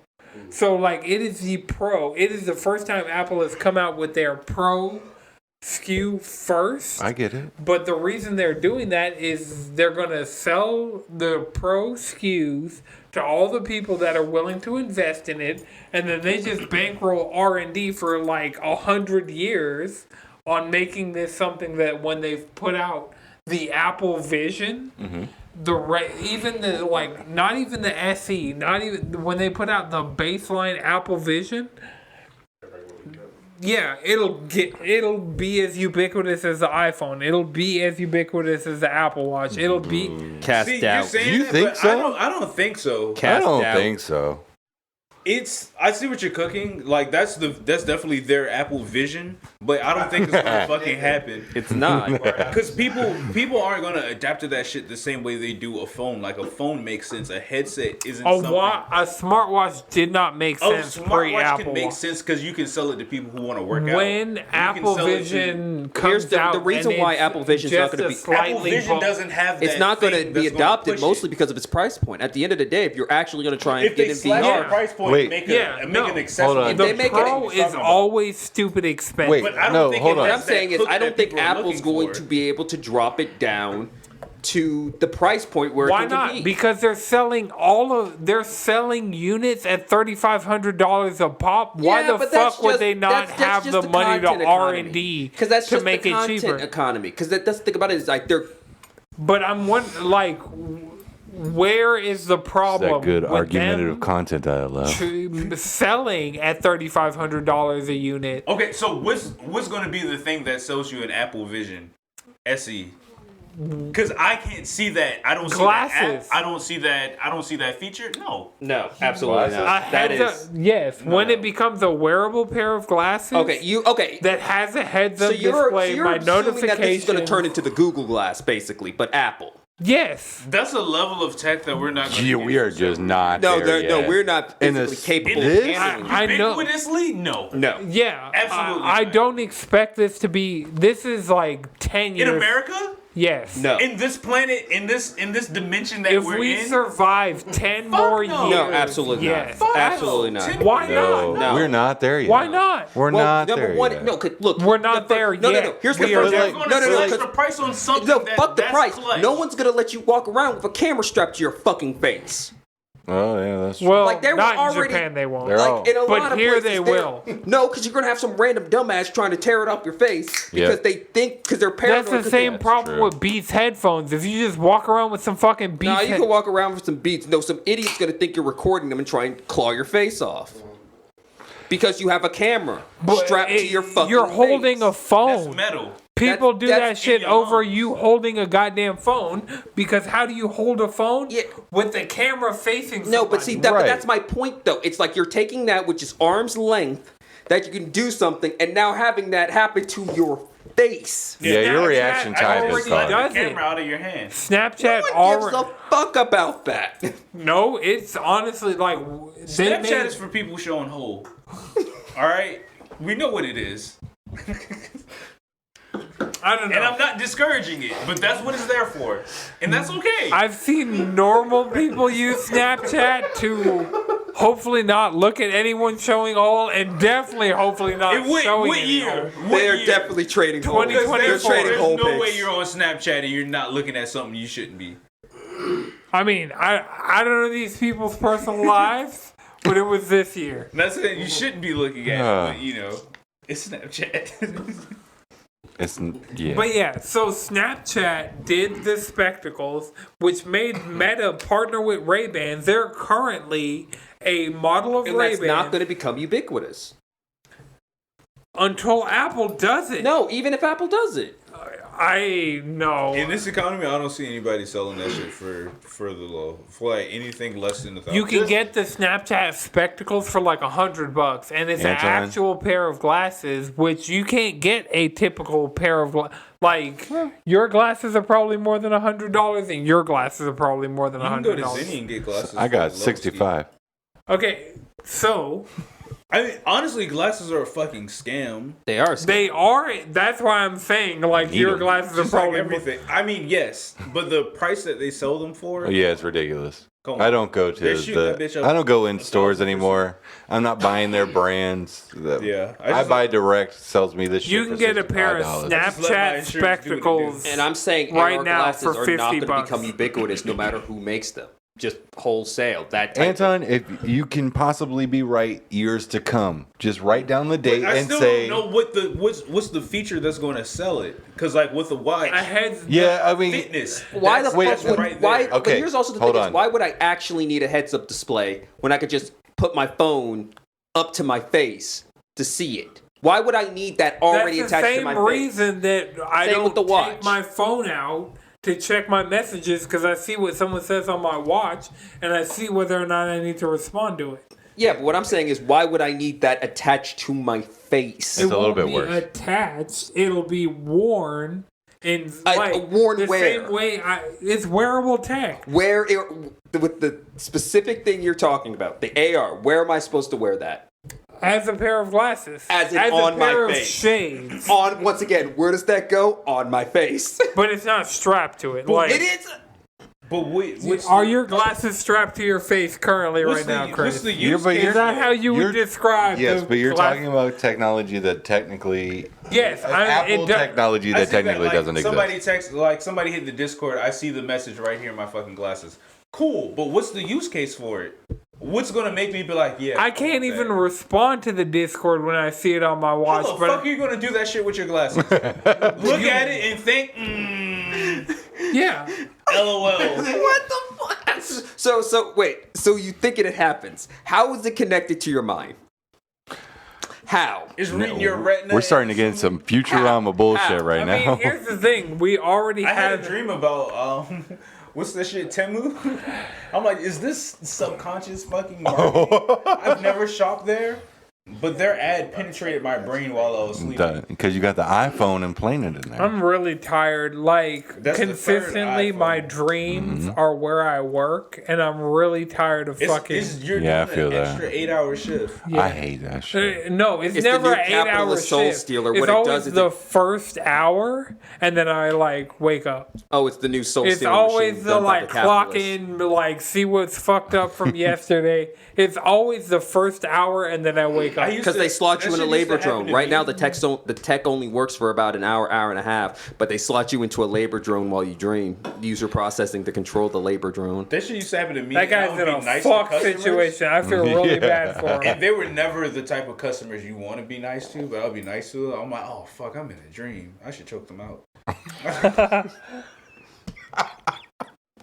So like it is the Pro. It is the first time Apple has come out with their Pro SKU first. I get it. But the reason they're doing that is they're going to sell the Pro SKUs to all the people that are willing to invest in it, and then they just bankroll R&D for like 100 years on making this something that when they've put out the Apple Vision, even the like not even the SE, not even when they put out the baseline Apple Vision. Yeah, it'll be as ubiquitous as the iPhone. It'll be as ubiquitous as the Apple Watch. It'll be Cast See, out. you're saying Do you that, think but so? I don't think so. I Cast don't out. think so. I see what you're cooking. Like that's definitely their Apple Vision, but I don't think it's gonna fucking happen. It's not. Because people aren't gonna adapt to that shit the same way they do a phone. Like a phone makes sense. A headset isn't something. a smartwatch did not make A sense smartwatch pre-Apple can make Watch. sense because you can sell it to people who want to work out. When You can Apple sell it to- Vision Here's comes the out, reason and why it's Apple Vision's not just gonna a be- slightly Apple Vision bump- doesn't have that. It's not going to thing be that's gonna adopted push mostly it. because of its price point. At the end of the day, if you're actually going to try and If get they in slash VR, the price point, Wait. make Yeah, an no. accessible. Hold on. The they make it- Pro is always stupid expensive. Wait, But I don't no, think hold it on. what has I'm saying that is hook I don't that think people are Apple's looking going for. to be able to drop it down to the price point where Why it can not? compete. Because they're selling units at $3,500 a pop. Why Yeah, the but that's fuck would just- they not that's have just the money to content economy. R&D Because that's to just make the it content cheaper? economy. Because that's the thing about it is like they're But I'm wondering, like, where is the problem? That good with argumentative them content that I love. selling at $3,500 a unit? Okay, so what's going to be the thing that sells you an Apple Vision SE? Because I can't see that. I don't see Glasses. that. I don't see that. I don't see that feature. No. no, absolutely A not. That heads is up, yes. When it becomes a wearable pair of glasses, okay. that has a heads-up So you're display, my assuming that this is notification. going to turn into the Google Glass, basically, but Apple. Yes. That's a level of tech that we're not going to Gee, we are just not No, there no, yet. we're not In physically this- capable this- of handling I it. know. Ubiquitously? No. No. Yeah, Absolutely I not. don't expect this to be. This is like 10 years. In America? Yes. No. In this planet? In this dimension that If we're we in? survive 10 more no. years. No, absolutely yes. not. Absolutely not. Why No, not? No. we're not there yet. Why not? We're Well, not number there one, yet. no, look, We're not there No. yet. Here's We the are first. there. They're going No, to no, slash no. the price on something No, that, fuck the that's price. clutch. No one's gonna let you walk around with a camera strapped to your fucking face. Oh yeah, that's true. Well, Like, they were not already- in Japan they won't. They're all- Like in a But lot of here places, they they're- will. No, because you're gonna have some random dumbass trying to tear it off your face because Yep. they think because they're paranoid. That's the same That's problem true. with Beats headphones. If you just walk around with some fucking Beats, Nah, you can walk around with some beats. No, some idiot's gonna think you're recording them and try and claw your face off because you have a camera strapped to your fucking. You're holding face. a phone. That's metal. People do That's that shit in your over lungs. you holding a goddamn phone because how do you hold a phone Yeah. with the camera facing No, but see, but Right. that's my point, though. It's like you're taking that, which is arm's length, that you can do something, and now having that happen to your face. Yeah, your Snapchat reaction time is already gone. does The it. camera out of your hand. Snapchat No one gives already. a fuck about that. No, it's honestly like they Snapchat made- is for people showing whole. All right, we know what it is, I don't know. and I'm not discouraging it, but that's what it's there for, and that's okay. I've seen normal people use Snapchat to hopefully not look at anyone showing all, and definitely hopefully not And what showing any year? all. What They're year? definitely trading whole. 2024. They're trading There's whole no way pics. you're on Snapchat and you're not looking at something you shouldn't be. I mean, I don't know these people's personal lives, but it was this year. Not saying you shouldn't be looking at it, but you know, it's Snapchat. It's yeah. But yeah, so Snapchat did the spectacles, which made Meta partner with Ray-Ban. They're currently a model of And that's Ray-Ban not going to become ubiquitous. until Apple does it. No, even if Apple does it. I know. In this economy, I don't see anybody selling that shit for the low. For like anything less than $1,000. You can get the Snapchat spectacles for like $100, and it's an Anton? actual pair of glasses, which you can't get a typical pair of like. Your glasses are probably more than $100, and your glasses are probably more than You can go to $100. Zenni and get glasses. I for got the low 65. Okay, so I mean, honestly, glasses are a fucking scam. They are. they are. That's why I'm saying like Need your 'em. glasses are Just like probably everything. I mean, yes, but the price that they sell them for. Oh, yeah, it's ridiculous. Come on. I don't go They're to shooting that bitch up I don't go in 1,000%. stores anymore. I'm not buying their brands. Yeah, I buy direct. Sells me this shit. You can for get a pair of $65. Just let my Snapchat insurance do what it spectacles. do. And I'm saying Right AR now glasses for are not going to $50. become ubiquitous no matter who makes them. Just wholesale. That type Anton, if you can possibly be right years to come, just write down the date I and still say. don't know what's the feature that's going to sell it. Because like with the watch, I had Yeah, I mean, fitness. Why the that's- wait, fuck that's would right why? there. Okay, But here's also the hold thing: is on. why would I actually need a heads-up display when I could just put my phone up to my face to see it? Why would I need that already That's the attached to same my face? reason that I Same don't with the watch. take my phone out to check my messages because I see what someone says on my watch and I see whether or not I need to respond to it. Yeah, but what I'm saying is, why would I need that attached to my face? It's a little won't bit be worse. attached. It'll be worn in worn the where? same way. It's wearable tech. Where with the specific thing you're talking about, the AR, where am I supposed to wear that? As a pair of glasses. As in a on my pair of face. shades. On once again, where does that go? On my face. But it's not strapped to it. Like, It is. But what's are your glasses strapped to your face currently right now, Chris? What's the You're- use but case? Is that how you would You're- describe Yes, the but you're glass- talking about technology that technically. Yes, Apple technology I that see technically like, doesn't somebody exist. text like somebody hit the Discord. I see the message right here in my fucking glasses. Cool, but what's the use case for it? What's gonna make me be like, yeah? I can't even respond to the Discord when I see it on my watch. How the But fuck are you gonna do that shit with your glasses? Look at it and think, yeah, LOL. What the fuck? So wait. So you thinking it happens? How is it connected to your mind? How? It's reading your retina. We're starting to get some Futurama bullshit right I now. mean, here's the thing: we already I had have. a dream about what's that shit, Temu? I'm like, is this subconscious fucking marketing? I've never shopped there, but their ad penetrated my brain while I was sleeping. Because you got the iPhone and playing it in there. I'm really tired. Like That's the consistently, third my iPhone. dreams are where I work, and I'm really tired of fucking. You're Yeah, I doing feel an that. extra 8-hour shift. Yeah. I hate that shit. No, it's It's the never new an 8-hour capitalist soul shift. stealer. It's What it always does is the it- first hour, and then I like wake up. Oh, it's the new soul It's stealing always machine the done by like the clock capitalists. in, like see what's fucked up from yesterday. It's always the first hour, and then I wake Because they slot you in a labor drone. Right now, the tech only works for about an hour and a half, but they slot you into a labor drone while you dream. User processing to control the labor drone. That shit used to happen to me. That guy's in a fuck situation. I feel really bad for him. And they were never the type of customers you want to be nice to, but I'll be nice to. I'm like, oh fuck, I'm in a dream. I should choke them out.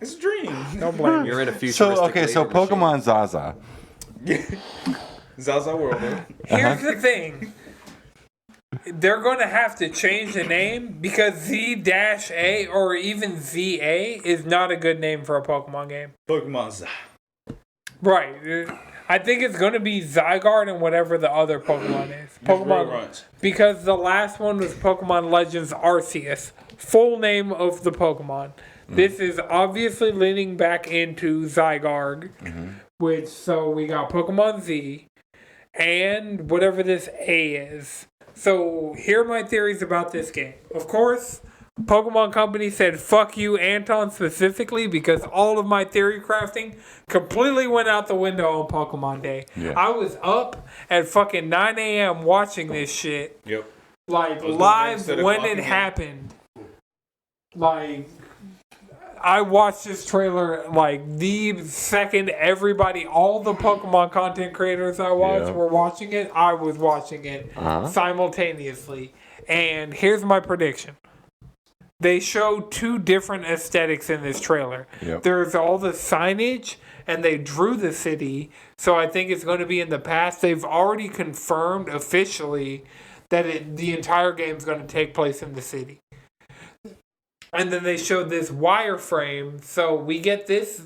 It's a dream. Don't blame me. You're in a futuristic So labor Pokemon ZaZa. ZaZa World. Here's the thing. They're going to have to change the name because Z-A or even ZA is not a good name for a Pokemon game. Pokemon Z. Right. I think it's going to be Zygarde and whatever the other Pokemon is. Pokemon. Because the last one was Pokemon Legends Arceus. Full name of the Pokemon. This is obviously leaning back into Zygarde, so we got Pokemon Z and whatever this A is. So here are my theories about this game. Of course, Pokemon Company said fuck you, Anton, specifically because all of my theory crafting completely went out the window on Pokemon Day. Yeah. I was up at fucking 9 a.m. watching this shit. Yep. Like, live when it happened. Like, I watched this trailer like the second all the Pokemon content creators I watched were watching it. I was watching it simultaneously. And here's my prediction. They showed two different aesthetics in this trailer. Yep. There's all the signage, and they drew the city. So I think it's going to be in the past. They've already confirmed officially that the entire game is going to take place in the city. And then they showed this wireframe. So we get this.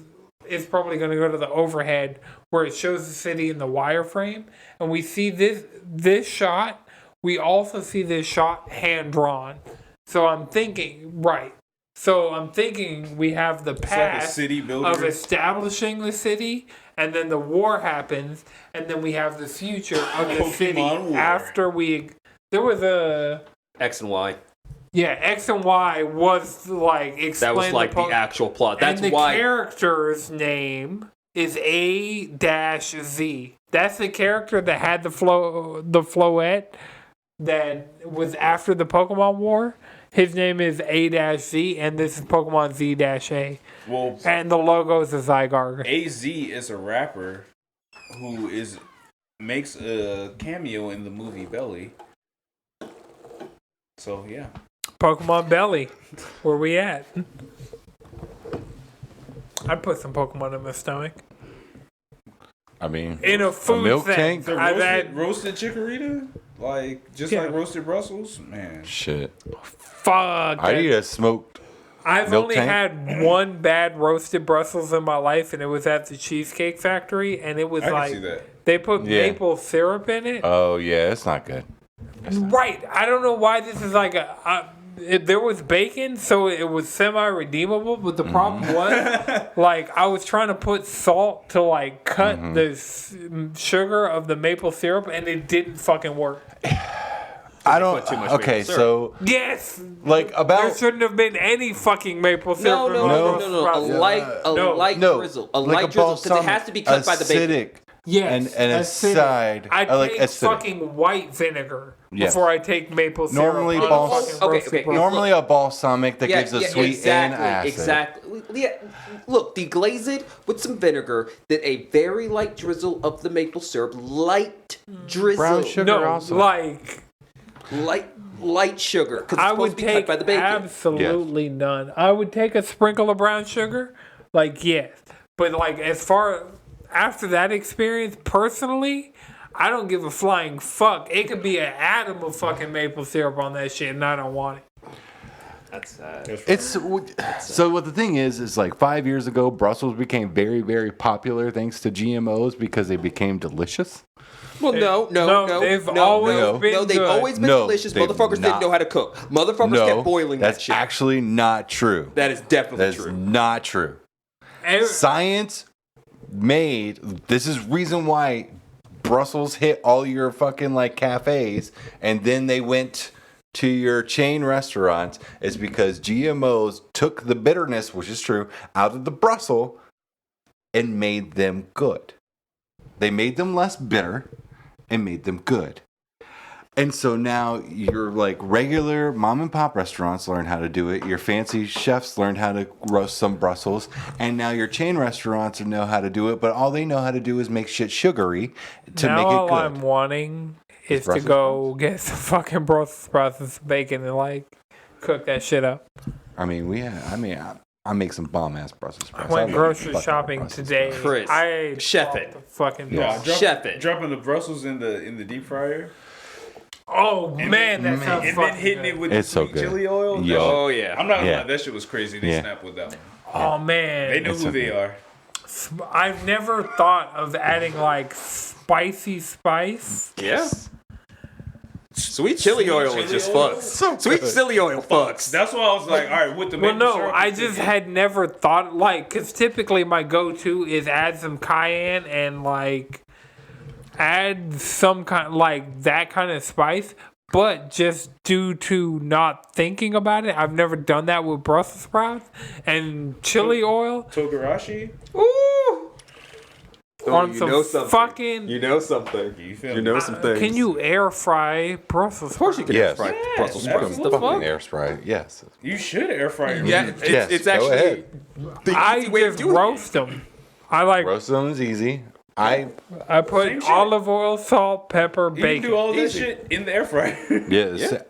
It's probably going to go to the overhead where it shows the city in the wireframe. And we see this shot. We also see this shot hand-drawn. So I'm thinking, we have the past like a city builder of establishing the city. And then the war happens. And then we have the future of the city War. after there was a... X and Y. Yeah, X and Y was like explain That was like the actual plot. That's and the why character's name is A-Z. That's the character that had the floette that was after the Pokemon War. His name is A-Z, and this is Pokemon Z-A. Well, and the logo is a Zygarde. AZ is a rapper who makes a cameo in the movie Belly. So yeah. Pokemon Belly. Where we at? I'd put some Pokemon in my stomach. I mean, in a food milk thing. tank? I've had roasted chikorita? Like like roasted Brussels? Man. Shit. Fuck. I need a smoked I've milk only tank? had one bad roasted Brussels in my life, and it was at the Cheesecake Factory, and it was I like can see that. they put maple syrup in it. Oh yeah, it's not good. Right. I don't know why this is like there was bacon, so it was semi-redeemable, but the problem was, like, I was trying to put salt to, like, cut the sugar of the maple syrup, and it didn't fucking work. I don't. put too much Okay, maple syrup. so Yes! like There about shouldn't have been any fucking maple syrup. in my No. roast A Brussels. light no, drizzle. A like light drizzle, because it balsamic, has to be cut by the bacon. acidic, Yes, and a acidic. side. I I like take acidic. fucking white vinegar Yes. before I take maple syrup. Normally on a balsam- fucking roasted okay, Brussels. Normally a balsamic that gives a sweet and acid. Exactly. Yeah. Look, deglaze it with some vinegar, then a very light drizzle of the maple syrup. Light drizzle. Brown sugar No, also. like... Light sugar. Because it's I supposed would to be take cut by the bacon. absolutely none. I would take a sprinkle of brown sugar, like yes, but like as far after that experience, personally, I don't give a flying fuck. It could be an atom of fucking maple syrup on that shit, and I don't want it. That's sad. It's so what the thing is like 5 years ago, Brussels became very, very popular thanks to GMOs because they became delicious. Well, no. They've always been No, they've good. always been No, delicious. they've Motherfuckers didn't not. know how to cook. Motherfuckers kept boiling that that's shit. actually not true. That is definitely That's true. not true. Every- Science made this is reason why Brussels hit all your fucking like cafes and then they went to your chain restaurants is because GMOs took the bitterness, which is true, out of the Brussels and made them good. They made them less bitter and made them good. And so now your like regular mom and pop restaurants learn how to do it. Your fancy chefs learned how to roast some Brussels, and now your chain restaurants know how to do it. But all they know how to do is make shit sugary to now make it all good. I'm wanting is to Brussels go get some fucking Brussels sprouts and some bacon and like cook that shit up. I make some bomb ass Brussels I sprouts. went love grocery fucking shopping Brussels today. Chris, I chef bought it. the fucking Yeah. Chef it. Dropping the Brussels in the deep fryer. Oh man, that sounds And fucking then hitting good. it with It's the so sweet good. chili oil. Yo. Oh yeah. I'm not gonna Yeah. lie, that shit was crazy. They Yeah. snapped with that one. Oh man, They know It's who so they good. are. I've never thought of adding like spicy spice. Yeah. Sweet chili oil is just oil. fucks. Sweet chili oil fucks. That's why I was like, all right, with the Well, maple no, syrup, I just had never thought like because typically my go-to is add some cayenne and like add some kind like that kind of spice. But just due to not thinking about it, I've never done that with Brussels sprouts and chili oil Togarashi. Ooh. on some fucking. You know something. You feel You me? know some things. Can you air fry Brussels sprouts? Of course you can Yes. air fry Brussels sprouts. absolutely. The Fucking fuck? air fry. Yes. You should air fry your Yeah, meat. it's, it's Go actually ahead. the I easy way of just doing roast them. I like. Roast them is easy. I Same put shit. olive oil, salt, pepper, You bacon. can do all that Easy. shit in the air fryer.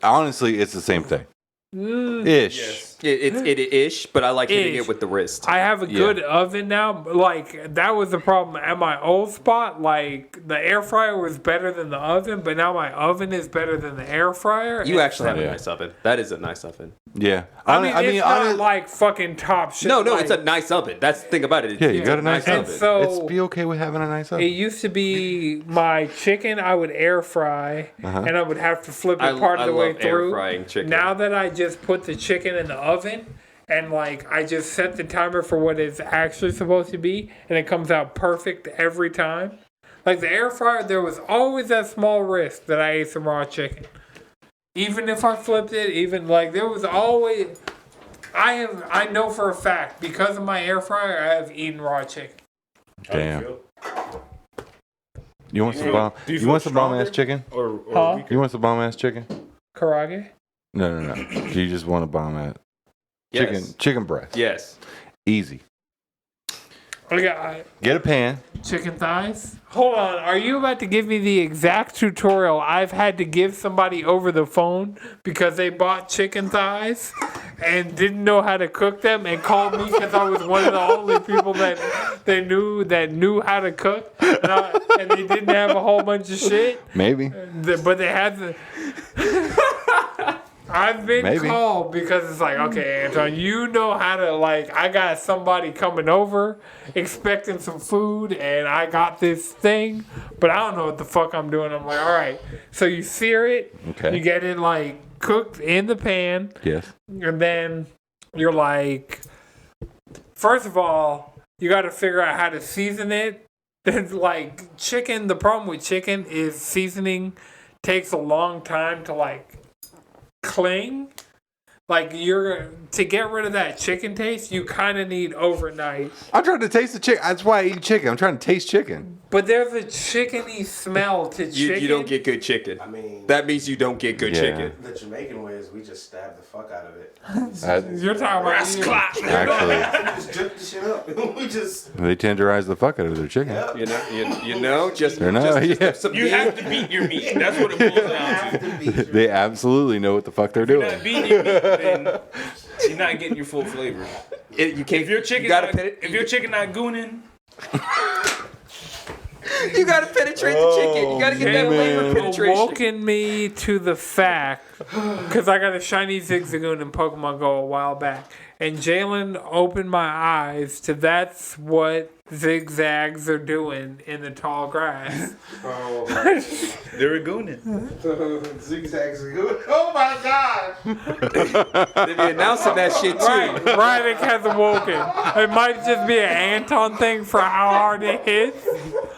Honestly, it's the same thing. Ish. Yes. It ish, but I like hitting Ish. it with the wrist. I have a Yeah. good oven now. Like that was the problem at my old spot. Like the air fryer was better than the oven, but now my oven is better than the air fryer. You actually have a Yeah. nice oven. That is a nice oven. Yeah. I mean, it's not like fucking top shit. No, like, it's a nice oven. That's the thing about it. Yeah, you got a nice and oven. so It's be okay with having a nice oven. it used to be my chicken I would air fry, and I would have to flip it part of the way love air through. frying chicken. Now that I just put the chicken in the oven and like I just set the timer for what it's actually supposed to be, and it comes out perfect every time. Like the air fryer, there was always that small risk that I ate some raw chicken. Even if I flipped it, even like there was always. I know for a fact because of my air fryer, I have eaten raw chicken. Damn. You want some feel- bomb? do you You feel want some bomb ass stronger? chicken? Or Huh? weaker? You want some bomb ass chicken? Karage? No. Do you just want a bomb ass chicken? Yes. Chicken breast. Yes. Easy. Okay, Get a pan. chicken thighs? Hold on, are you about to give me the exact tutorial I've had to give somebody over the phone because they bought chicken thighs and didn't know how to cook them and called me because I was one of the only people that they knew how to cook and they didn't have a whole bunch of shit, Maybe. but they had the. I've been Maybe. called because it's like, okay, Anton, you know how to, like, I got somebody coming over expecting some food and I got this thing, but I don't know what the fuck I'm doing. I'm like, all right. So you sear it. Okay. You get it, like, cooked in the pan. Yes. And then you're like, first of all, you got to figure out how to season it. Then, like, chicken, the problem with chicken is seasoning takes a long time to, like, cling. Like to get rid of that chicken taste, you kind of need overnight. I'm trying to taste the chicken. That's why I eat chicken. I'm trying to taste chicken. But there's a chickeny smell to chicken. You don't get good chicken. I mean, That means you don't get good Yeah. chicken. the Jamaican way is we just stab the fuck out of it. You're talking about Actually, We just jerk the shit up. We just. they tenderize the fuck out of their chicken. You know, just They're not- yeah. some You have to beat your meat. That's what it boils down to. They absolutely know what the fuck they're If you're doing. not beating your meat, then you're not getting your full flavor. you can't. If your chicken, you gotta not, pen- if your chicken not gooning, you gotta penetrate the chicken. You gotta get that flavor penetration. awoken me to the fact because I got a shiny Zigzagoon in Pokemon Go a while back, and Jalen opened my eyes to that's what zigzags are doing in the tall grass. they're gooning. Zigzags are good. Oh my god! They be announcing that shit too. Right, Rydick has awoken. It might just be an Anton thing for how hard it hits.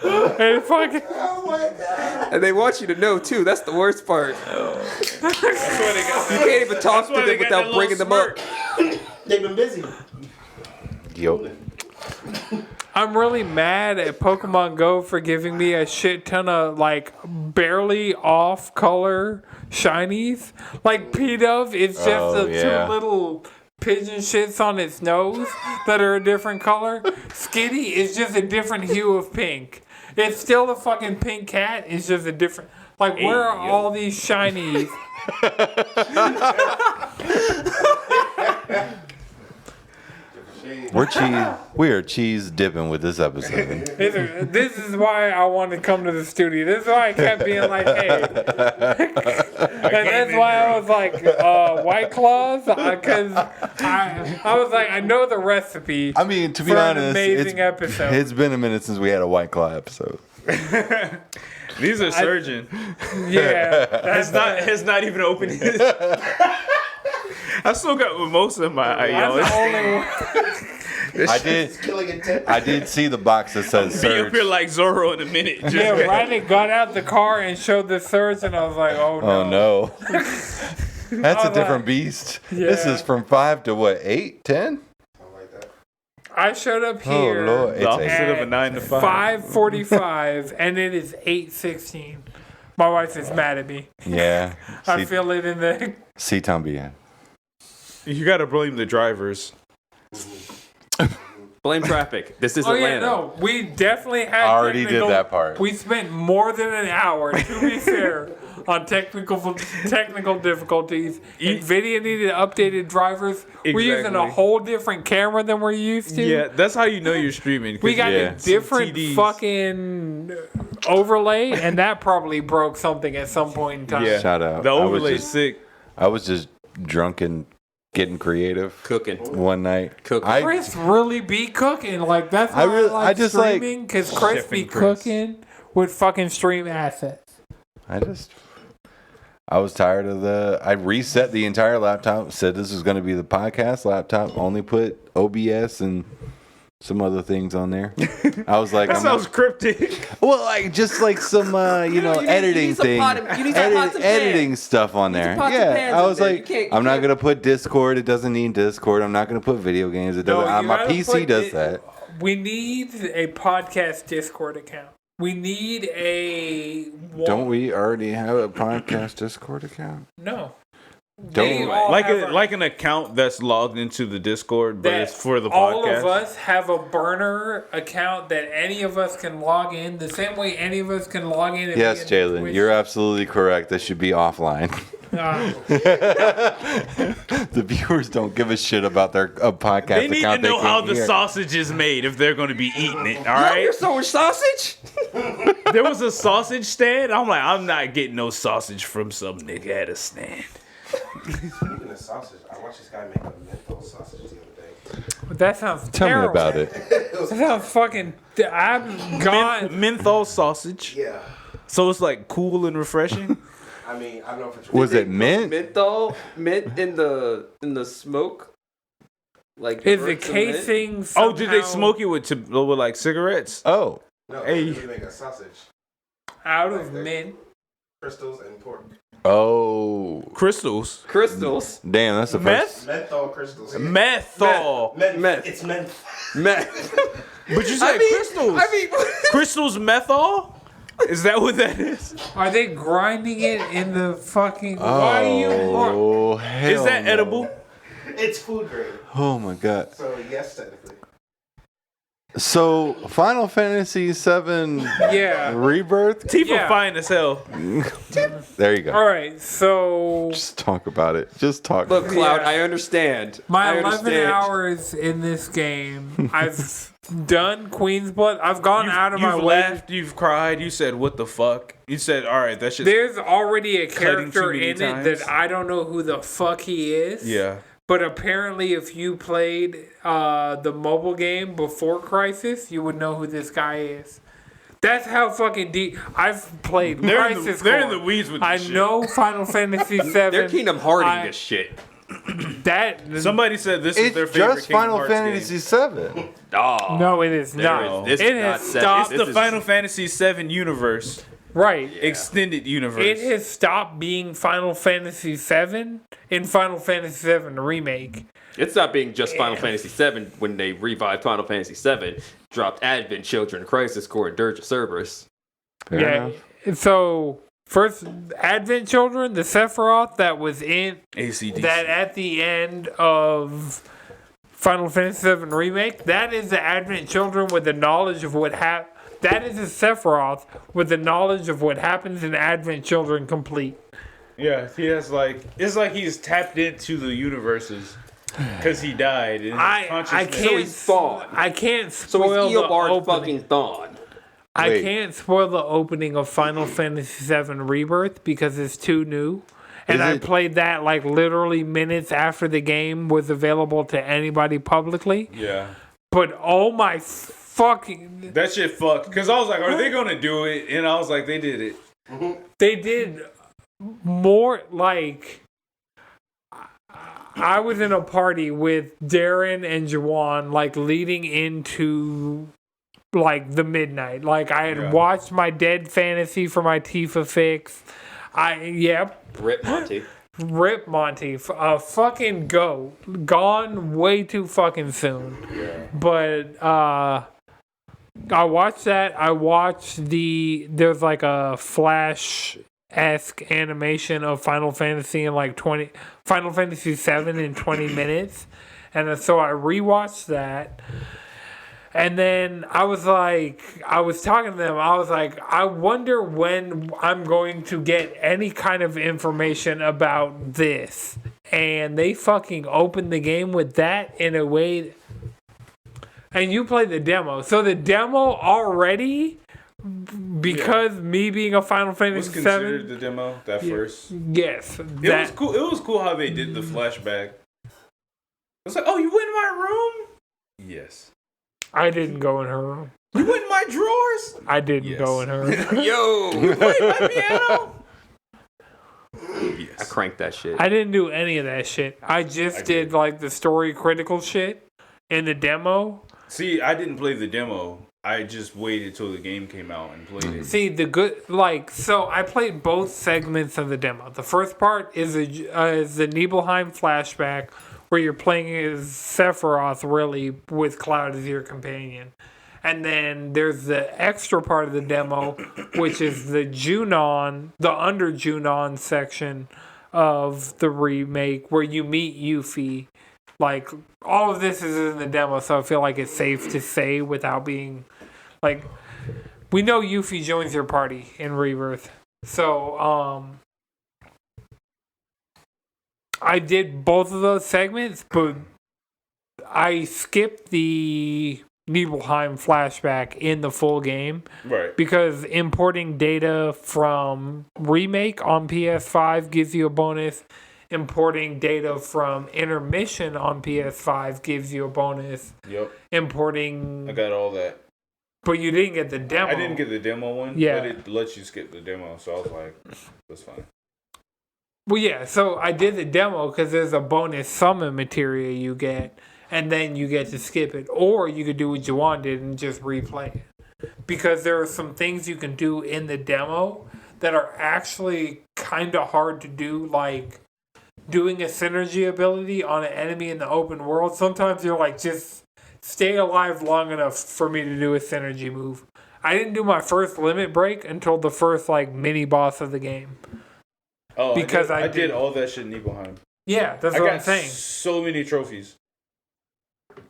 And fucking. Oh my god! And they want you to know too. That's the worst part. That's why they got. You can't even talk That's to why them they got that without bringing them little up. They've been busy. Yo. I'm really mad at Pokemon Go for giving me a shit ton of like barely off color shinies. Like P-Dove is just two little pigeon shits on its nose that are a different color. Skitty is just a different hue of pink. It's still a fucking pink cat. It's just a different. Like, where are all these shinies? We are cheese dipping with this episode. This is why I wanted to come to the studio. This is why I kept being like, hey. And that's why I was like, White Claws? Because I was like, I know the recipe. I mean, to be for honest, an amazing episode. It's been a minute since we had a White Claw episode. These are surgeon. Yeah. Has not even opened yet. I still got mimosa in my eye, yo. That's the only one. I did see the box that says Be up Surge. here like Zorro in a minute. Just Yeah, Riley got out the car and showed the surge, and I was like, oh no. Oh no. That's a different beast. This is from 5 to what, 8, 10? I showed up Oh here Lord. the opposite at of a 9 to 5. 5:45, and it is 8:16. My wife is mad at me. Yeah. I feel it in the. Sí también. You gotta blame the drivers. Blame traffic. This is Oh Atlanta. yeah, no, we definitely had. Already did that part. We spent more than an hour, to be fair, on technical difficulties. NVIDIA needed updated drivers. We're using a whole different camera than we're used to. Yeah, that's how you know you're streaming. We got a different TDs. fucking overlay, and that probably broke something at some point in time. Yeah. Shout out. The overlay's sick. I was just drunk and getting creative. Cooking. One night. Cooking. Chris really be cooking. Like, that's why I just streaming, because Chris be cooking with fucking stream assets. I was tired of I reset the entire laptop, said this was going to be the podcast laptop, only put OBS and some other things on there. I was like, That sounds cryptic. well, like just like some, editing thing, editing stuff on there. Yeah, I was like, I'm not gonna put Discord. It doesn't need Discord. I'm not gonna put video games. It doesn't. My PC does that. We need a podcast Discord account. We need a. Don't we already have a podcast Discord account? No. Don't like an account that's logged into the Discord, but it's for the podcast. All of us have a burner account that any of us can log in the same way any of us can log in. Yes, Jalen, you're absolutely correct. This should be offline. The viewers don't give a shit about their podcast They need account. to know how the sausage is made if they're going to be eating it. All right. You're so much sausage. There was a sausage stand. I'm like, I'm not getting no sausage from some nigga at a stand. Speaking of sausage, I watched this guy make a menthol sausage the other day. That sounds Tell terrible. me about it. That sounds fucking. I'm gone. Menthol sausage. Yeah. So it's like cool and refreshing. I mean, I don't know if it's Was it mint? Mint in the smoke. Like Is the casing? Oh, did they smoke it with like cigarettes? Oh, No, Hey. they make a sausage. out of mint? Crystals and pork. oh, Crystals. damn! That's the first. Meth. Menthol crystals. Yeah. Menthol. Meth. It's menth. Meth. But you said crystals. Crystals menthol? Is that what that is? Are they grinding it in the fucking? Why are Oh, hell Is that no. edible? It's food grade. Oh my god! So yes, technically. So, Final Fantasy VII Yeah. Rebirth. Tifa fine as hell. There you go. All right. So Just talk about it. Just talk. Look, Cloud, Yeah. I understand. my I 11 understand. hours in this game, I've done Queen's Blood. I've gone out of my You've way. laughed, you've cried, you said, what the fuck? You said, all right, that's just... There's already a Cutting too character many in times. it that I don't know who the fuck he is. Yeah. But apparently, if you played the mobile game before Crisis, you would know who this guy is. That's how fucking deep. I've played Crisis they're in Core. the weeds with this I shit. know Final Fantasy VII. They're Kingdom Hearting this shit. Somebody said this is It's their favorite just Kingdom Final Hearts Fantasy game. VII. Oh. No, it is There not. it is. This It is has not set. stopped. It's the Final Fantasy VII universe. Right. Extended universe. It has stopped being Final Fantasy VII in Final Fantasy VII Remake. It's not being just Final Fantasy VII when they revived Final Fantasy VII, dropped Advent Children, Crisis Core, and Dirge of Cerberus. Fair enough. So first Advent Children, the Sephiroth that was in ACDC. that at the end of Final Fantasy VII Remake, that is the Advent Children with the knowledge of what happened. That is a Sephiroth with the knowledge of what happens in Advent Children complete. Yeah, he has like it's like he's tapped into the universes because he died. And I consciousness. can't. So he's Thawne. I can't So spoil he's the Eobard opening. fucking Thawne. I Wait. can't spoil the opening of Final Fantasy VII Rebirth because it's too new. And Is I it- played that like literally minutes after the game was available to anybody publicly. Yeah, But oh my fucking... that shit fucked. Because I was like, are they gonna do it? And I was like, they did it. They did more like... I was in a party with Darren and Jawan like leading into like the midnight. Like I had watched my Dead Fantasy for my Tifa fix. Rip Monty. Rip Monty, fucking gone way too fucking soon. Yeah. But I watched that. I watched there's like a Flash-esque animation of Final Fantasy in like Final Fantasy 7 in 20 minutes, and so I rewatched that. And then I was talking to them, I was like, I wonder when I'm going to get any kind of information about this. And they fucking opened the game with that in a way. And you played the demo. So the demo already, because me being a Final Was Fantasy considered 7. the demo that first. Yes. It was cool. It was cool how they did the flashback. It's like, oh, you went in my room? Yes. I didn't go in her room. You went in my drawers? I didn't go in her room. Yo! You played my piano? I cranked that shit. I didn't do any of that shit. I just did like the story critical shit in the demo. See, I didn't play the demo. I just waited till the game came out and played it. See, so I played both segments of the demo. The first part is the Nibelheim flashback where you're playing as Sephiroth, really, with Cloud as your companion. And then there's the extra part of the demo, which is the under Junon section of the remake where you meet Yuffie. Like, all of this is in the demo, so I feel like it's safe to say without being, like, we know Yuffie joins your party in Rebirth. So, I did both of those segments, but I skipped the Nibelheim flashback in the full game. Right. Because importing data from Remake on PS5 gives you a bonus. Importing data from Intermission on PS5 gives you a bonus. Yep. Importing... I got all that. But you didn't get the demo. I didn't get the demo one, Yeah. but it lets you skip the demo, so I was like, that's fine. Well, yeah, so I did the demo because there's a bonus summon material you get, and then you get to skip it. Or you could do what Jawan did and just replay it. Because there are some things you can do in the demo that are actually kind of hard to do, like doing a synergy ability on an enemy in the open world. Sometimes you're like, just stay alive long enough for me to do a synergy move. I didn't do my first limit break until the first, like, mini boss of the game. Oh, Because I did all that shit in Nibelheim. Yeah, that's I what got I'm saying. so many trophies.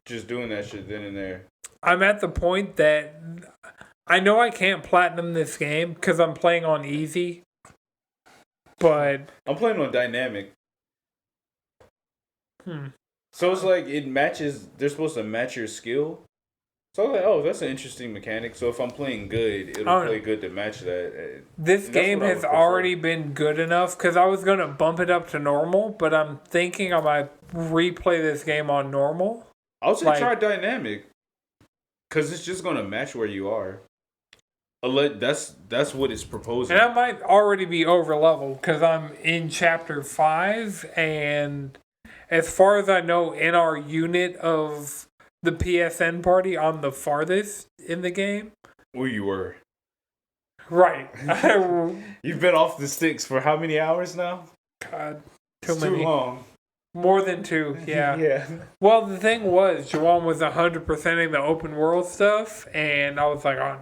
Just doing that shit then and there. I'm at the point that I know I can't platinum this game because I'm playing on easy, but I'm playing on dynamic. So it's like it matches. They're supposed to match your skill. So I was like, oh, that's an interesting mechanic. So if I'm playing good, it'll play good to match that. This game has already been good enough because I was going to bump it up to normal, but I'm thinking I might replay this game on normal. I would say try dynamic because it's just going to match where you are. That's what it's proposing. And I might already be over leveled because I'm in chapter 5, and as far as I know, in our unit of the PSN party, I'm the farthest in the game. Where you were. Right. You've been off the sticks for how many hours now? God, It's too long. More than 2, yeah. Yeah. Well, the thing was, Juwan was 100%ing the open world stuff, and I was like, oh,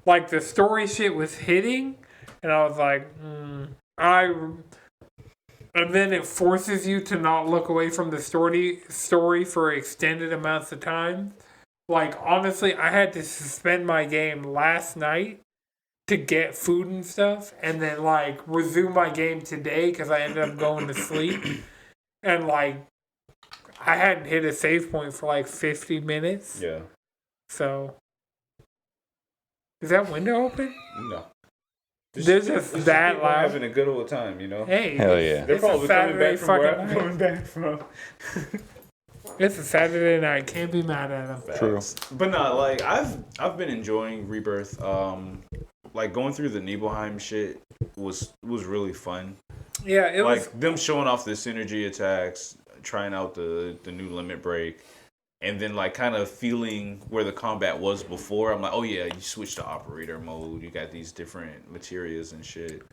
like the story shit was hitting, and I was like, and then it forces you to not look away from the story for extended amounts of time. Like, honestly, I had to suspend my game last night to get food and stuff, and then, like, resume my game today because I ended up going to sleep. And, like, I hadn't hit a save point for, like, 50 minutes. Yeah. So, is that window open? No. There's just that people loud. having a good old time, you know? Hey. Hell yeah. They're It's a probably coming Saturday back from where fucking I'm coming back from. It's a Saturday night. Can't be mad at them. True. But no, like I've been enjoying Rebirth. Like going through the Nibelheim shit was really fun. Yeah, it was. Like them showing off the synergy attacks, trying out the new limit break, and then like kind of feeling where the combat was before. I'm like, oh yeah, you switch to operator mode. You got these different materials and shit.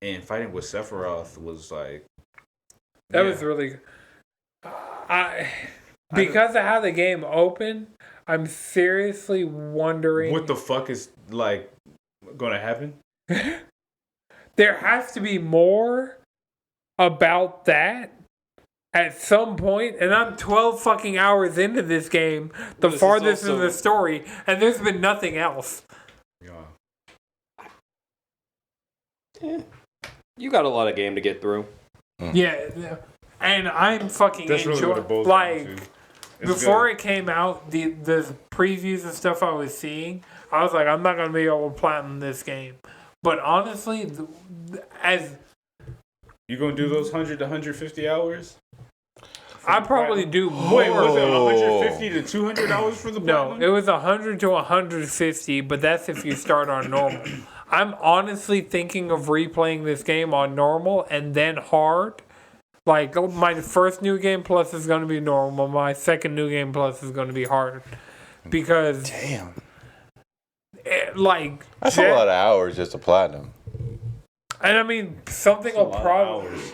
And fighting with Sephiroth was like That was really. Because of how the game opened, I'm seriously wondering what the fuck is like gonna happen. There has to be more about that at some point, and I'm 12 fucking hours into this game, the This is farthest in also- the story, and there's been nothing else. Yeah. You got a lot of game to get through. Yeah, and I'm fucking That's really what it boils like down to. It's before good. it came out, the previews and stuff I was seeing, I was like, I'm not gonna be able to platinum this game. But honestly, as You gonna do those 100 to 150 hours? I probably do more. Wait, was it 150 to 200 hours for the No, platinum? it was 100 to 150, but that's if you start on normal. I'm honestly thinking of replaying this game on normal and then hard. Like, my first New Game Plus is going to be normal. My second New Game Plus is going to be hard. Because, Damn. like... That's a lot of hours just to platinum. And I mean, something will lot of probably... hours.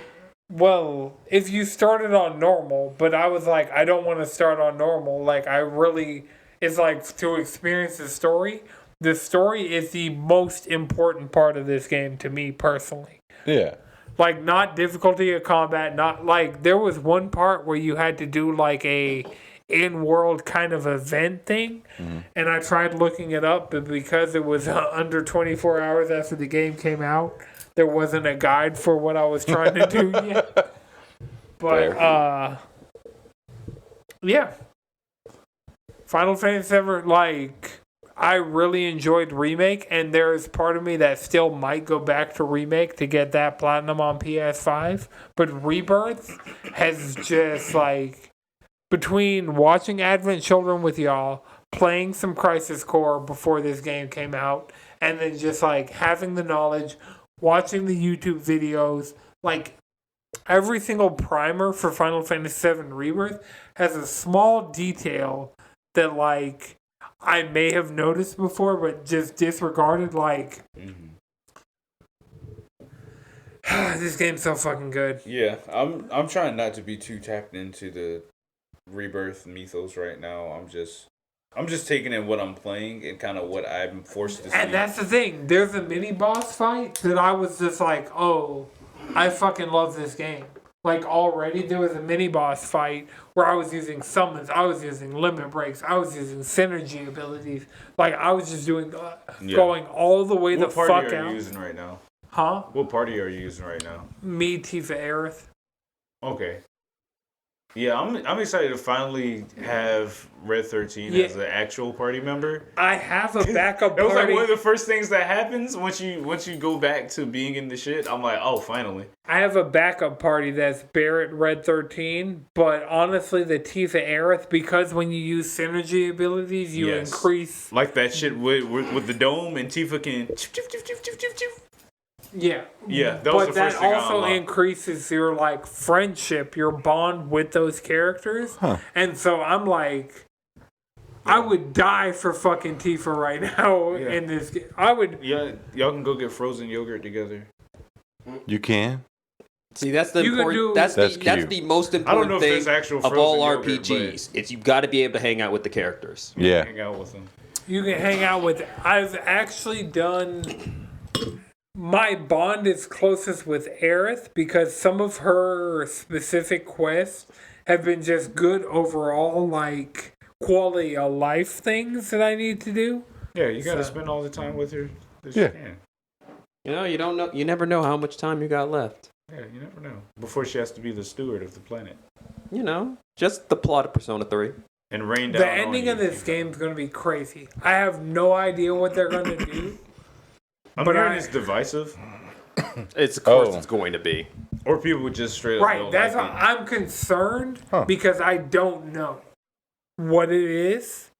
Well, if you started on normal, but I was like, I don't want to start on normal. Like, I really... It's like, to experience the story. The story is the most important part of this game to me personally. Yeah. Like, not difficulty of combat, not like there was one part where you had to do like a in-world kind of event thing, and I tried looking it up, but because it was under 24 hours after the game came out, there wasn't a guide for what I was trying to do yet. But yeah, Final Fantasy VII, like, I really enjoyed Remake, and there's part of me that still might go back to Remake to get that platinum on PS5. But Rebirth has just, like, between watching Advent Children with y'all, playing some Crisis Core before this game came out, and then just, like, having the knowledge, watching the YouTube videos, like, every single primer for Final Fantasy VII Rebirth has a small detail that, like, I may have noticed before, but just disregarded. Like, this game's so fucking good. Yeah, I'm trying not to be too tapped into the Rebirth mythos right now. I'm just taking in what I'm playing and kind of what I'm forced to see. And that's the thing. There's a mini boss fight that I was just like, oh, I fucking love this game. Like, already there was a mini boss fight where I was using summons, I was using limit breaks, I was using synergy abilities. Like, I was just doing, going all the way what the fuck out. What party are you using right now? Huh? What party are you using right now? Me, Tifa, Aerith. Okay. Yeah, I'm excited to finally have Red 13 as an actual party member. I have a backup It was like party. one of the first things that happens once you go back to being in the shit. I'm like, oh, finally. I have a backup party that's Barrett Red 13, but honestly, the Tifa Aerith, because when you use synergy abilities, you increase. Like that shit with the dome and Tifa can. Yeah. Yeah, that was the first thing I But that also unlocked. increases your, like, friendship, your bond with those characters. Huh. And so I'm like, I would die for fucking Tifa right now in this game. I would. Yeah, y'all can go get frozen yogurt together. You can. See, that's the You could important. do- That's cute. the most I don't know important if thing there's actual of frozen all yogurt, RPGs. It's you got to be able to hang out with the characters. Yeah. Hang out with them. You can hang out with. I've actually done. My bond is closest with Aerith because some of her specific quests have been just good overall, like quality of life things that I need to do. Yeah, you gotta So- spend all the time with her. that Yeah. You can. You know, you don't know. You never know how much time you got left. Yeah, you never know. Before she has to be the steward of the planet You know, just the plot of Persona 3. and rain down. The ending on of you. this game is going to be crazy. I have no idea what they're going to do. I'm but hearing I- it's divisive, It's of course Oh. it's going to be. or people would just straight up Right, don't that's like why it. I'm concerned because I don't know what it is,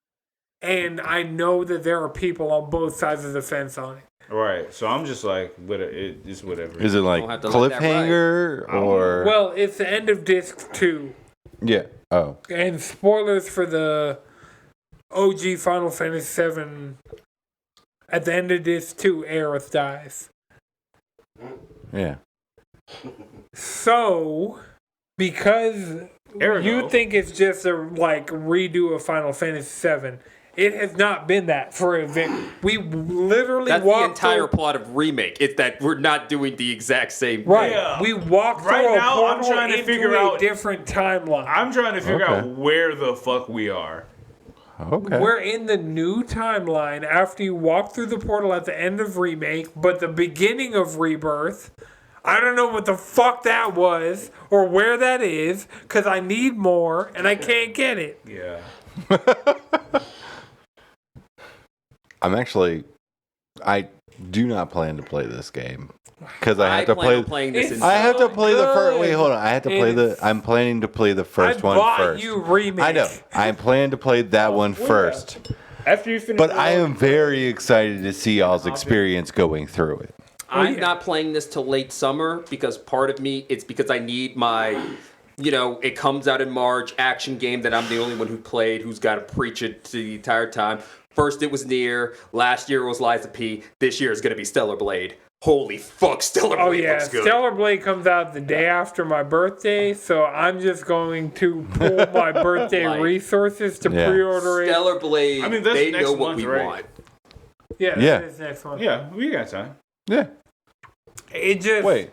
and I know that there are people on both sides of the fence on it. Right, so I'm just like, it's whatever. Is it like Don't have to let that cliffhanger or? Well, it's the end of disc 2, Yeah. Oh. and spoilers for the OG Final Fantasy VII. At the end of disc 2, Aerith dies. Yeah. So, because Ergo. you think it's just a like redo of Final Fantasy VII, it has not been that for a We literally That's the walked entire through, plot of remake. It's that we're not doing the exact same right. thing. Yeah. We walked Right through now, a I'm portal trying to into figure a out- different timeline. I'm trying to figure Okay. out where the fuck we are. Okay. We're in the new timeline after you walk through the portal at the end of remake, but the beginning of rebirth. I don't know what the fuck that was or where that is because I need more and I can't get it. Yeah. I do not plan to play this game because I have to plan play. on playing this. It's- In, I have to play the first. good. Wait, hold on. I have to play the. It's- I'm planning to play the first I one bought first. you remake. I know. I plan to play that one first. After you finish, But I am very excited to see y'all's experience going through it. I'm yeah. not playing this till late summer because part of me, it's because I need my, it comes out in March, action game that I'm the only one who played, who's got to preach it the entire time. First it was Nier, last year it was Lies of P, this year is going to be Stellar Blade. Holy fuck, Stellar Blade Oh yeah, looks good. Stellar Blade comes out the day after my birthday, so I'm just going to pull my birthday Like- resources to Yeah. pre-order it. Stellar Blade, I mean, that's they next know what month, we right? want. Yeah, Yeah. that is next one. Yeah, we got time. Yeah. It just Wait.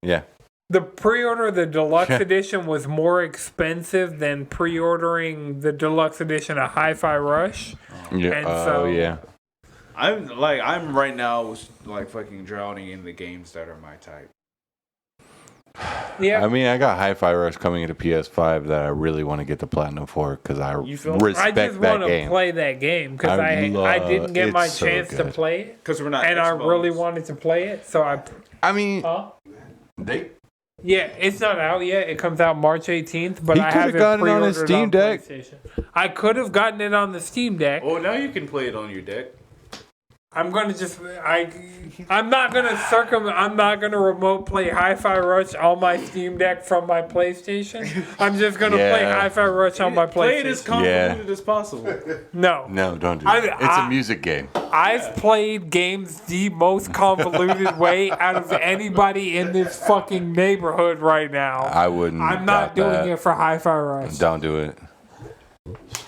Yeah. the pre-order of the deluxe Yeah. edition was more expensive than pre-ordering the deluxe edition of Hi-Fi Rush. Yeah. And Oh so- yeah. I'm right now like fucking drowning in the games that are my type. Yeah, I mean, I got Hi-Fi Rush coming into PS5 that I really want to get the platinum for because I You feel- I respect just that want to game. play that game because I I didn't get it's my so chance to good. play it, Because we're not. and I exposed. really wanted to play it. So I mean, yeah, it's not out yet. It comes out March 18th, but He I coulda haven't gotten it on his pre-ordered Steam Deck. PlayStation. I could have gotten it on the Steam Deck. Oh, now you can play it on your deck. I'm gonna I'm not gonna remote play Hi-Fi Rush on my Steam Deck from my PlayStation. I'm just gonna play Yeah. Hi-Fi Rush on my Play it as PlayStation. convoluted as possible. No, no, don't do I- that. It's I- a music game. I've played games the most convoluted way out of anybody in this fucking neighborhood right now. I wouldn't. I'm not doubt doing that. it for Hi-Fi Rush. Don't do it.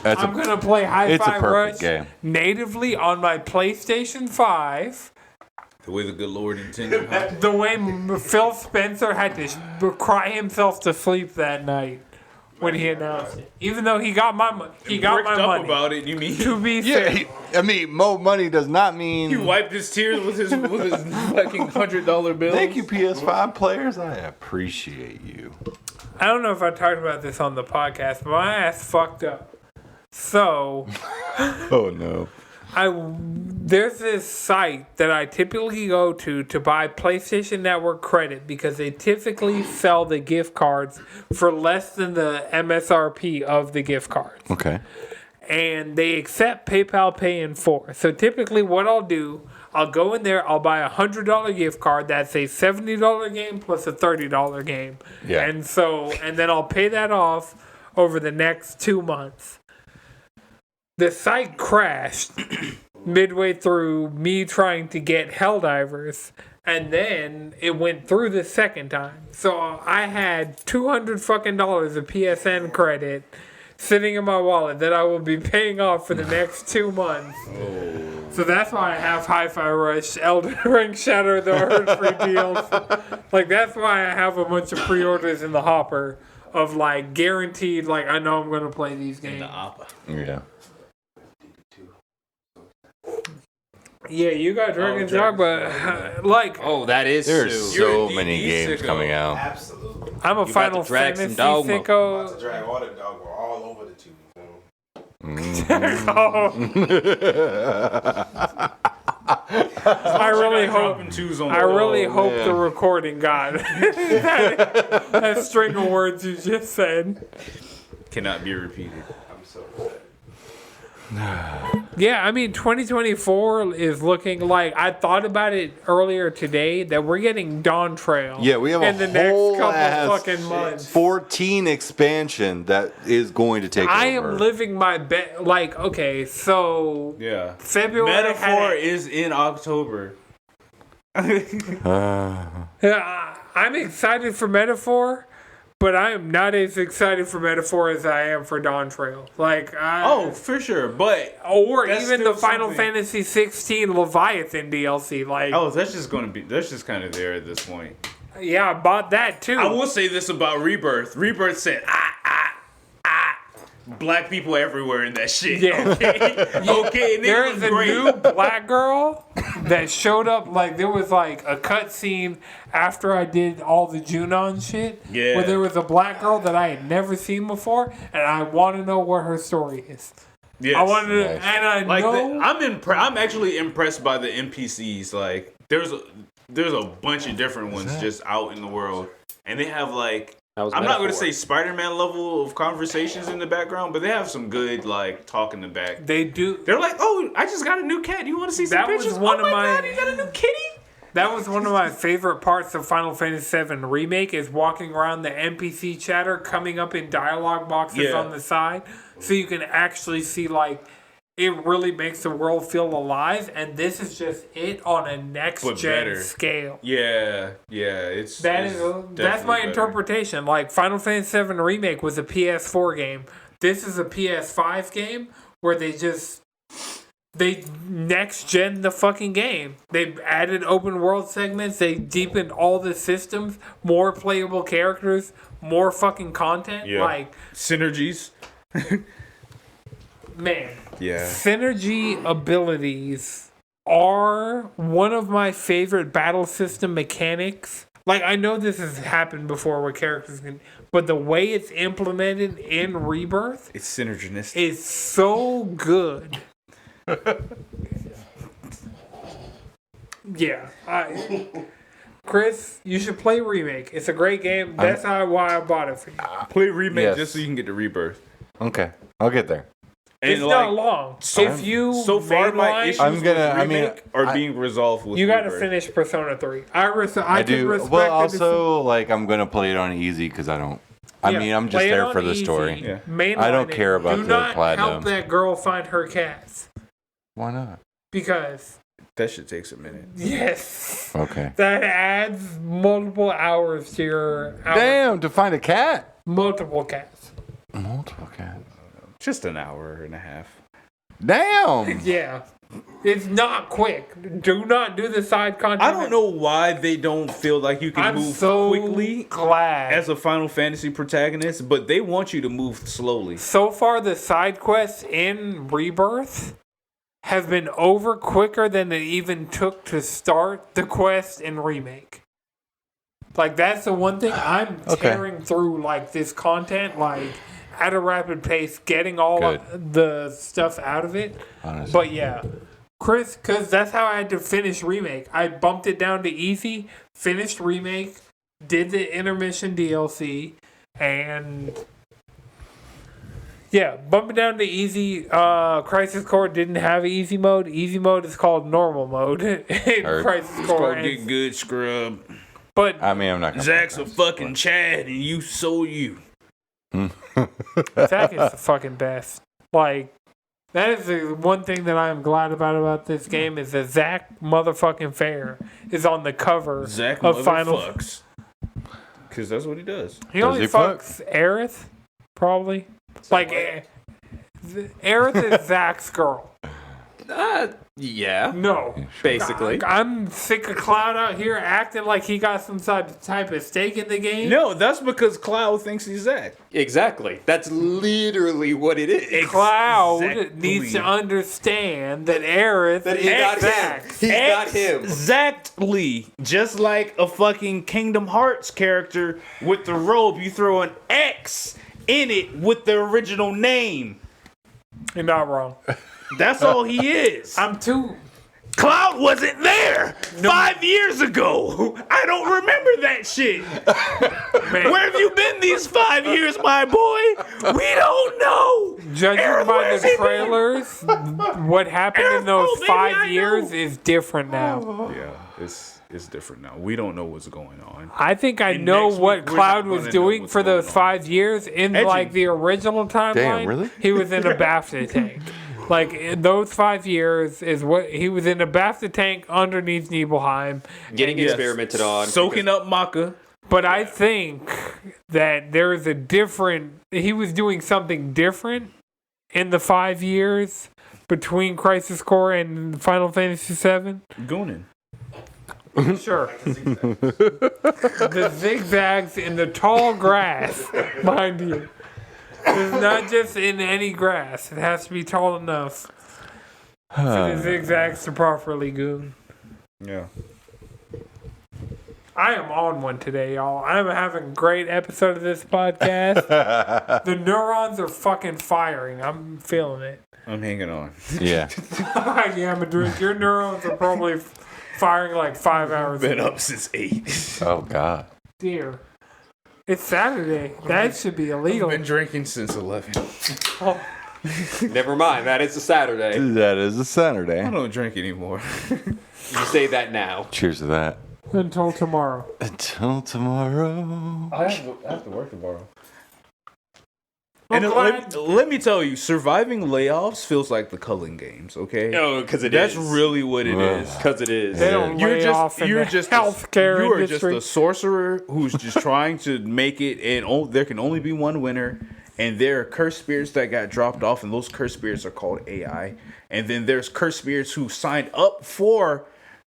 That's I'm gonna play it's a Hi-Fi perfect Rush game. natively on my PlayStation 5. The way the good Lord intended. Huh? The way Phil Spencer had to cry himself to sleep that night when he announced it. Even though he got my money. He got Bricked my up money. about it. You mean? To be Yeah, fair. I mean, more money does not mean. He wiped his tears with his fucking $100 bill. Thank you, PS5 players. I appreciate you. I don't know if I talked about this on the podcast, but my ass fucked up. So, Oh no. there's this site that I typically go to buy PlayStation Network credit because they typically sell the gift cards for less than the MSRP of the gift cards. Okay. And they accept PayPal Pay in 4. So typically what I'll do, I'll go in there, I'll buy a $100 gift card that's a $70 game plus a $30 game. Yeah. And then I'll pay that off over the next 2 months. the site crashed midway through me trying to get Helldivers, and then it went through the second time. So I had $200 fucking of PSN credit sitting in my wallet that I will be paying off for the next 2 months. So that's why I have Hi-Fi Rush, Elden Ring, Shadow of the Earth free deals. Like, that's why I have a bunch of pre-orders in the hopper of, like, guaranteed, like, I know I'm going to play these games. Yeah. Yeah, you got Dragon's Dogma. Like, Oh, that is There's true. so D&D many games sicko. coming out. Absolutely. I'm a You Final about to drag some Fantasy dogma. I'm sicko. about to drag all the dog all over the tube. I really hope. Dropping twos on I the really wall. hope the recording got that string of words you just said. Cannot be repeated. I'm so glad. Yeah, I mean, 2024 is looking like, I thought about it earlier today, that we're getting Dawn Trail. Yeah, we have a in the next whole couple ass fucking months. 14 expansion that is going to take I over. am living my bet. Like, okay, so Yeah. February Metaphor is in October. I'm excited for Metaphor, but I am not as excited for Metaphor as I am for Dawn Trail. Like, Oh, for sure. But or that's even the still Final something. Fantasy 16 Leviathan DLC. Like, that's just kind of there at this point. yeah, I bought that too. I will say this about Rebirth. Rebirth said, black people everywhere in that shit. Yeah. Okay, and There it is was a great. new black girl that showed up. Like, there was like a cutscene after I did all the Junon shit. Yeah. Where there was a black girl that I had never seen before, and I want to know what her story is. Yes. I wanted to, Nice. and I Like know. I'm actually impressed by the NPCs. Like there's a bunch of different ones just out in the world, and they have like That was I'm not going to Metaphor. say Spider-Man level of conversations in the background, but they have some good like talk in the back. They do. They're like, oh, I just got a new cat. You want to see some That was pictures? one oh of my my- god, you got a new kitty. That was one of my favorite parts of Final Fantasy VII Remake, is walking around the NPC chatter coming up in dialogue boxes Yeah. on the side, so you can actually see, like, it really makes the world feel alive, and this is just it on a next But gen better. scale. Yeah, That's it's my definitely better. interpretation. Like, Final Fantasy VII Remake was a PS4 game. This is a PS5 game where they next gen the fucking game. They've added open world segments. They deepened all the systems, more playable characters, more fucking content. Yeah. Like, Synergies. man, Yeah. synergy abilities are one of my favorite battle system mechanics. Like, I know this has happened before where characters can, but the way it's implemented in Rebirth It's synergistic. is so good. Yeah, Chris, you should play Remake. It's a great game. That's why I bought it for you. Play remake Yes. just so you can get the Rebirth. Okay, I'll get there. And It's like, not long. If you so far, my mainline, issues I'm gonna- with I mean, remake are I- being resolved with you got to Rebirth. finish Persona 3. I I can do. respect Well, the also, like, I'm gonna play it on easy because I don't. I Yeah, mean, I'm just play it there on for the easy. story. Yeah. Mainline I don't it. care about Do the not platinum. help that girl find her cats. Why not? Because, That shit takes a minute. yes, Okay. that adds multiple hours to your hour. Damn, to find a cat. Multiple cats. Multiple cats. Just an hour and a half. Damn. Yeah. It's not quick. Do not do the side content. I don't know why they don't feel like you can I'm move so quickly glad. as a Final Fantasy protagonist, but they want you to move slowly. So far, the side quests in Rebirth have been over quicker than it even took to start the quest in Remake. Like, that's the one thing I'm Okay. tearing through, like, this content, like, at a rapid pace, getting all Good. of the stuff out of it. Honestly. But yeah, Chris, because that's how I had to finish Remake. I bumped it down to easy, finished Remake, did the intermission DLC, and yeah, bump it down to easy. Crisis Core didn't have easy mode. Easy mode is called normal mode in Heard. Crisis It's Core. called and- Get Good Scrub. But I mean, I'm not gonna. Zach's a fucking Chad and you so you. Zach is the fucking best. Like, That is the one thing that I am glad about this game is that Zach motherfucking Fair is on the cover Zach of Final. fucks. Because that's what he does. He only he fucks Aerith, probably. Like, Aerith is Zach's girl. Yeah. No. Basically. I'm sick of Cloud out here acting like he got some type of stake in the game. No, that's because Cloud thinks he's Zach. Exactly. That's literally what it is. Cloud Exactly. needs to understand that Aerith That is he got Zach. him. He got him. Exactly. Just like a fucking Kingdom Hearts character with the robe, you throw an X in it with the original name. You're not wrong. That's all he is. I'm too. Cloud wasn't there 5 years ago. I don't remember that shit. Man. Where have you been these 5 years, my boy? We don't know. Judging Aerith, by where's the he been? trailers, what happened in Aerith, those oh, baby, I 5 years know. is different now. Yeah, it's different now. We don't know what's going on. I think I And know next what week, we're Cloud not was gonna know doing what's for those going on. 5 years in Edging. like the original timeline. really? He was in a BAFTA tank. Like in those 5 years is what he was in a BAFTA tank underneath Nibelheim. Getting Yes. experimented on. Soaking up maca. But I think that there's a different. He was doing something different in the 5 years between Crisis Core and Final Fantasy VII. Goonin. Sure. The zigzags in the tall grass, mind you. It's not just in any grass. It has to be tall enough for the zigzags to properly goon. Yeah. I am on one today, y'all. I'm having a great episode of this podcast. The neurons are fucking firing. I'm feeling it. I'm hanging on. Yeah. Yeah, I'm a drink. Your neurons are probably firing like 5 hours. Been up since 8. Oh God. Dear. It's Saturday. That should be illegal. Been drinking since 11. Never mind. That is a Saturday. That is a I Saturday. don't drink anymore. You say that now. Cheers to that. Until tomorrow. Until tomorrow. I have to work tomorrow. I'm And glad- let me tell you, surviving layoffs feels like the Cullen games, okay? Oh, because That's really what it Ugh. is. Because it is. They don't lay off in the healthcare you are industry. just a sorcerer who's just trying to make it, and there can only be one winner. And there are cursed spirits that got dropped off, and those cursed spirits are called AI. And then there's cursed spirits who signed up for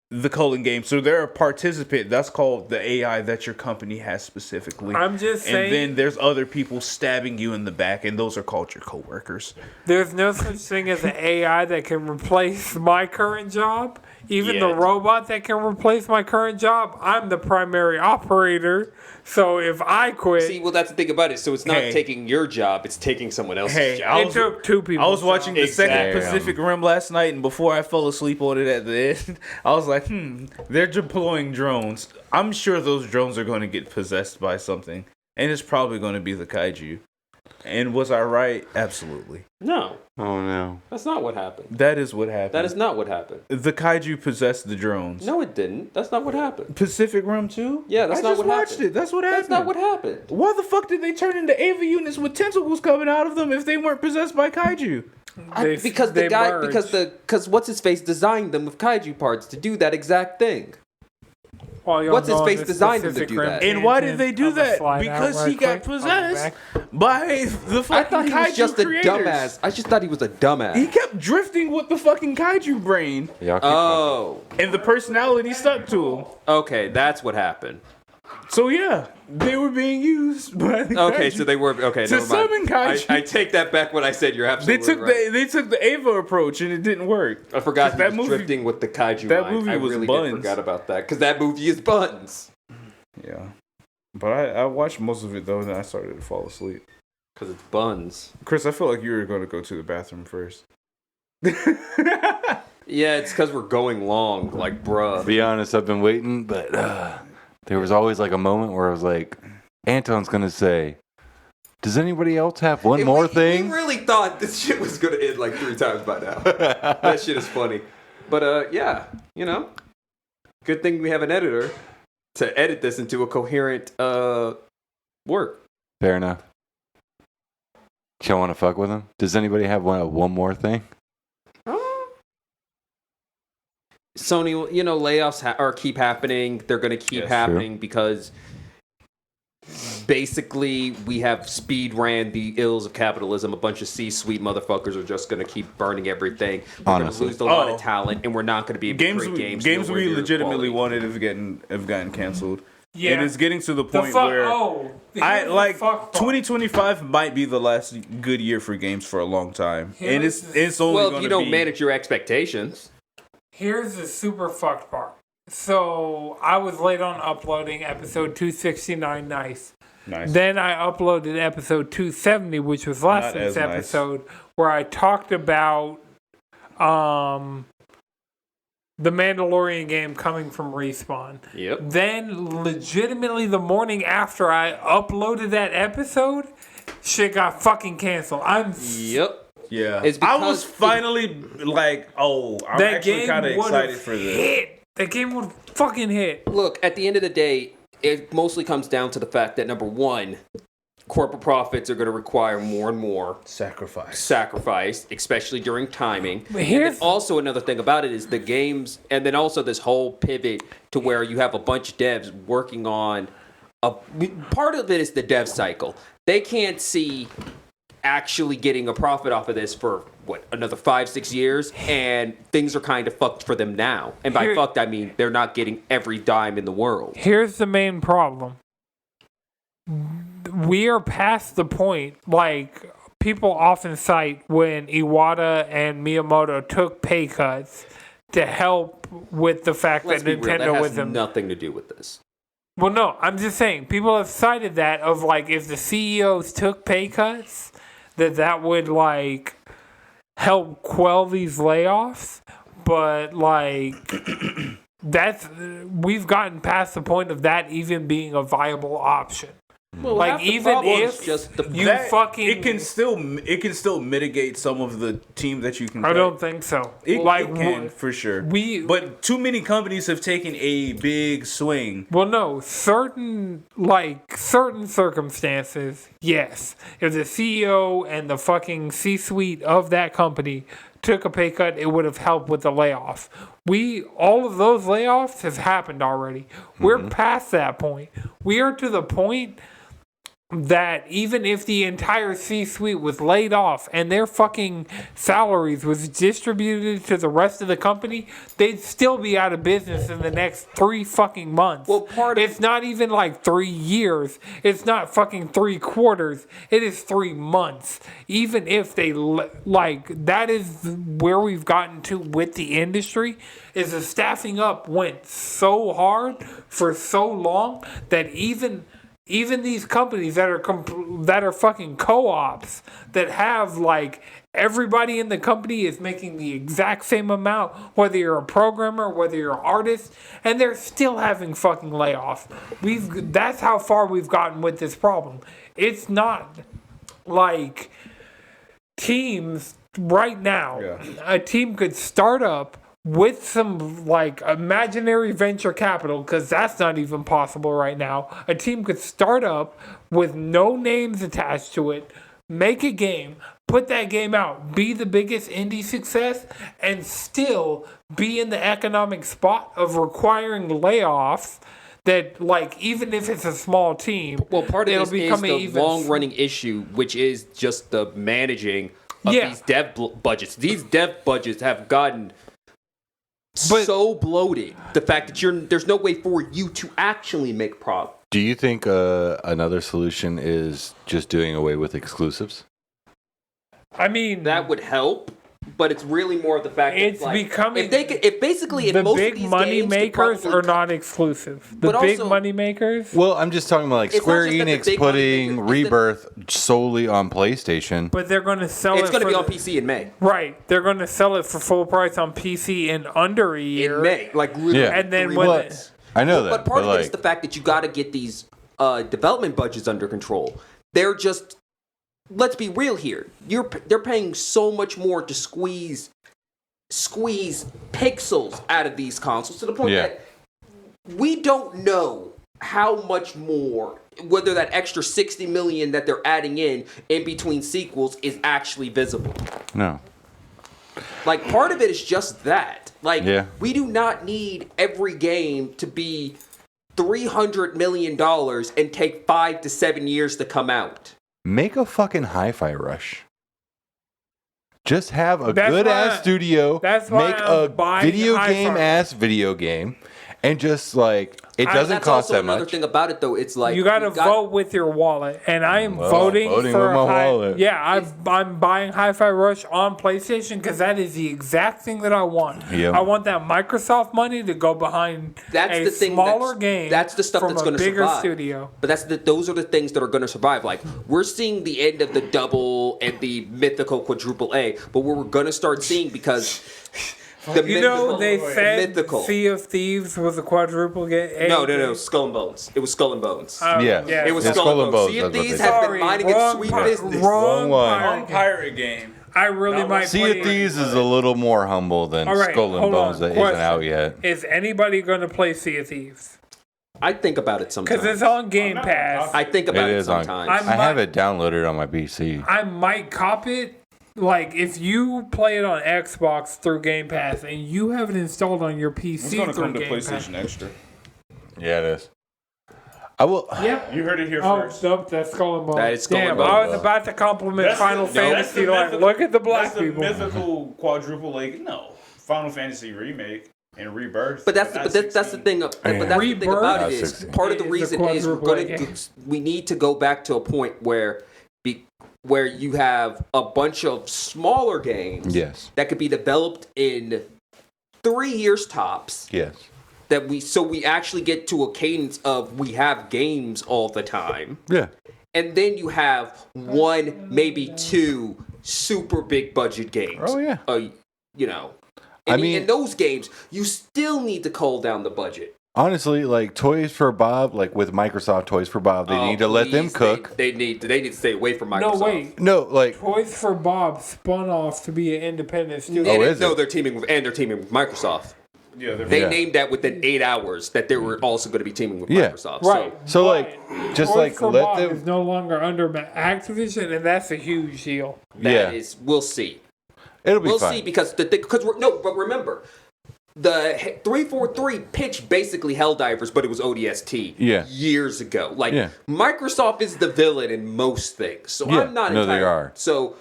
the Cullen game, so they're a participant. That's called the AI that your company has specifically. I'm just saying. And then there's other people stabbing you in the back, and those are called your coworkers. There's no such thing as an AI that can replace my current job. Even the Yet. robot that can replace my current job, I'm the primary operator. So if I quit, See, well, that's the thing about it. So it's not Hey. taking your job; it's taking someone else's Hey, job. it took two people. I was watching the second Exactly. Pacific Rim last night, and before I fell asleep on it at the end, I was like, they're deploying drones. I'm sure those drones are going to get possessed by something, and it's probably going to be the kaiju. And was I right? Absolutely. No, Oh no. that's not what happened. That is what happened. That is not what happened. The kaiju possessed the drones. No, it didn't. That's not what happened. Pacific Rim 2? Yeah, that's I not just what watched happened. it. That's what happened. That's not what happened. Why the fuck did they turn into Ava units with tentacles coming out of them if they weren't possessed by kaiju? Because what's his face designed them with kaiju parts to do that exact thing. What's his face designed him to do that? And why did they do that? Because he got possessed by the fucking I thought he was kaiju just a creators. dumbass. I just thought he was a dumbass. He kept drifting with the fucking kaiju brain, Y'all keep Oh, and the personality stuck to him. okay, that's what happened. So yeah, they were being used by the Okay, kaiju. so they were okay. To Never mind. summon kaiju. I take that back. What I said, you're They absolutely took right. they took the Ava approach, and it didn't work. I forgot that he was movie- drifting with the kaiju. that mind. movie I was really buns. did forgot about that because that movie is buns. Yeah, but I watched most of it though, and then I started to fall asleep. Because it's buns. Chris, I feel like you were going to go to the bathroom first. Yeah, it's because we're going long. Like, bruh. Be honest, I've been waiting, but there was always like a moment where I was like, Anton's gonna say, "Does anybody else have one more thing?" We really thought this shit was gonna end like 3 times by now. That shit is funny. But yeah, you know, good thing we have an editor to edit this into a coherent work. Fair enough. Y'all want to fuck with him? Does anybody have one more thing? Sony, layoffs are keep happening. They're going to keep happening because basically we have speed ran the ills of capitalism. A bunch of C-suite motherfuckers are just going to keep burning everything. We're going to lose a lot of talent, and we're not going to be able to create games. Games we legitimately wanted have gotten canceled. Yeah. And it's getting to the point where 2025 might be the last good year for games for a long time. And it's only if you don't manage your expectations. Here's the super fucked part. So I was late on uploading episode 269. Nice. Then I uploaded episode 270, which was last week's episode, where I talked about the Mandalorian game coming from Respawn. Yep. Then, legitimately, the morning after I uploaded that episode, shit got fucking canceled. Yep. Yeah. I was finally like, I'm actually kind of excited for this. That game would fucking hit. Look, at the end of the day, it mostly comes down to the fact that, number one, corporate profits are going to require more and more sacrifice, especially during timing. And then also another thing about it is the games, and then also this whole pivot to where you have a bunch of devs working on part of it is the dev cycle. They can't see actually getting a profit off of this for another 5-6 years, and things are kind of fucked for them now. And by fucked, I mean they're not getting every dime in the world. Here's the main problem. We are past the point, like people often cite when Iwata and Miyamoto took pay cuts to help with the fact that Nintendo was nothing to do with this. Well, no, I'm just saying people have cited that of like if the CEOs took pay cuts, that would like help quell these layoffs, but like we've gotten past the point of that even being a viable option. Well, like even if it can still mitigate some of the team that you can. I don't think so. It can for sure. But too many companies have taken a big swing. Well, no, certain circumstances, yes. If the CEO and the fucking C-suite of that company took a pay cut, it would have helped with the layoff. All of those layoffs have happened already. We're past that point. We are to the point that even if the entire C-suite was laid off and their fucking salaries was distributed to the rest of the company, they'd still be out of business in the next 3 fucking months. Well, it's not even like 3 years. It's not fucking 3 quarters. It is 3 months. Even if they that is where we've gotten to with the industry. Is the staffing up went so hard for so long that even these companies that are fucking co-ops that have like everybody in the company is making the exact same amount, whether you're a programmer, whether you're an artist, and they're still having fucking layoffs. That's how far we've gotten with this problem. It's not like teams right now. Yeah. A team could start up with some like imaginary venture capital, because that's not even possible right now. A team could start up with no names attached to it, make a game, put that game out, be the biggest indie success, and still be in the economic spot of requiring layoffs. That like even if it's a small team, well, part of this is the long-running issue, which is just the managing of these dev budgets. These dev budgets have gotten so bloated, the fact that there's no way for you to actually make profit. Do you think another solution is just doing away with exclusives? I mean, that would help, but it's really more of the fact that it's becoming. If most big money makers are not exclusive. The big money makers. Well, I'm just talking about like Square Enix putting Rebirth solely on PlayStation. But they're going to sell it. It's going to be on PC in May. Right. They're going to sell it for full price on PC in under a year. In May, like really. Yeah. And then I know that. But part of it is the fact that you got to get these development budgets under control. They're just. Let's be real here. They're paying so much more to squeeze pixels out of these consoles to the point that we don't know how much more, whether that extra 60 million that they're adding in between sequels is actually visible. No. Like, part of it is just that. Like, Yeah. we do not need every game to be $300 million and take 5 to 7 years to come out. Make a fucking Hi-Fi Rush. Just have a That's good ass why- studio. that's why Make I'm a buying video Hi-Fi game Rush. ass video game, and just like it doesn't That's cost also that another much. thing about it, though. It's like You gotta vote with your wallet, and I am Well, voting voting for with my wallet. Yeah, I'm buying Hi-Fi Rush on PlayStation because that is the exact thing that I want. Yep. I want that Microsoft money to go behind That's a the thing smaller that's- game. that's the stuff from that's a gonna bigger survive. studio. But those are the things that are going to survive. Like, we're seeing the end of the double and the mythical quadruple A, but what we're going to start seeing because the You know, they said mythical. Sea of Thieves was a quadruple game. No, Skull and Bones. It was Skull and Bones. Yeah. yeah. It was It's Skull and Bones. Sea that's of what Thieves they has said. been minding its sweet business. Wrong Wrong one. pirate game. Pirate game. I really Not might Sea play of Thieves is a little more humble than All right, Skull and hold Bones on. that isn't Question. out yet. Is anybody going to play Sea of Thieves? I think about it sometimes. Because it's on Game Pass. I think about It it is on. sometimes. I have it downloaded on my PC. I might cop it. Like, if you play it on Xbox through Game Pass and you have it installed on your PC It's gonna through come to Game PlayStation Pass. Extra. Yeah, it is. I will. Yep. You heard it here Oh, first. nope, that's Skull and Bones. That is Skull Damn, and Bones. I was about to compliment That's Final the- that's Fantasy. the Like, mythical- look at the black That's the people. mythical quadruple. Like, no, Final Fantasy remake and rebirth. But that's the thing. But that's the thing about it is 16. part of the It's a reason is we're quadruple going A. to we need to go back to a point where you have a bunch of smaller games Yes. that could be developed in 3 years tops. Yes. That we actually get to a cadence of we have games all the time, Yeah. and then you have one, maybe two super big budget games. Oh, yeah. You know. I mean- in those games, you still need to cull down the budget. Honestly, like Toys for Bob, like with Microsoft Toys for Bob, they need to let them Please, cook. They need to stay away from Microsoft. No, wait. No, like Toys for Bob spun off to be an independent studio. Oh, is it? They're teaming with Microsoft. Yeah, They Yeah. named that within 8 hours that they were also going to be teaming with Yeah. Microsoft. Right. So, But like, just Toys like for let Bob them- is no longer under Activision, and that's a huge deal. That Yeah. is, we'll see. it'll be We'll fine. see because but remember, the 343 pitched basically Helldivers, but it was ODST Yeah. years ago. Like Yeah. Microsoft is the villain in most things, so Yeah. I'm not. No, they entirely- are. So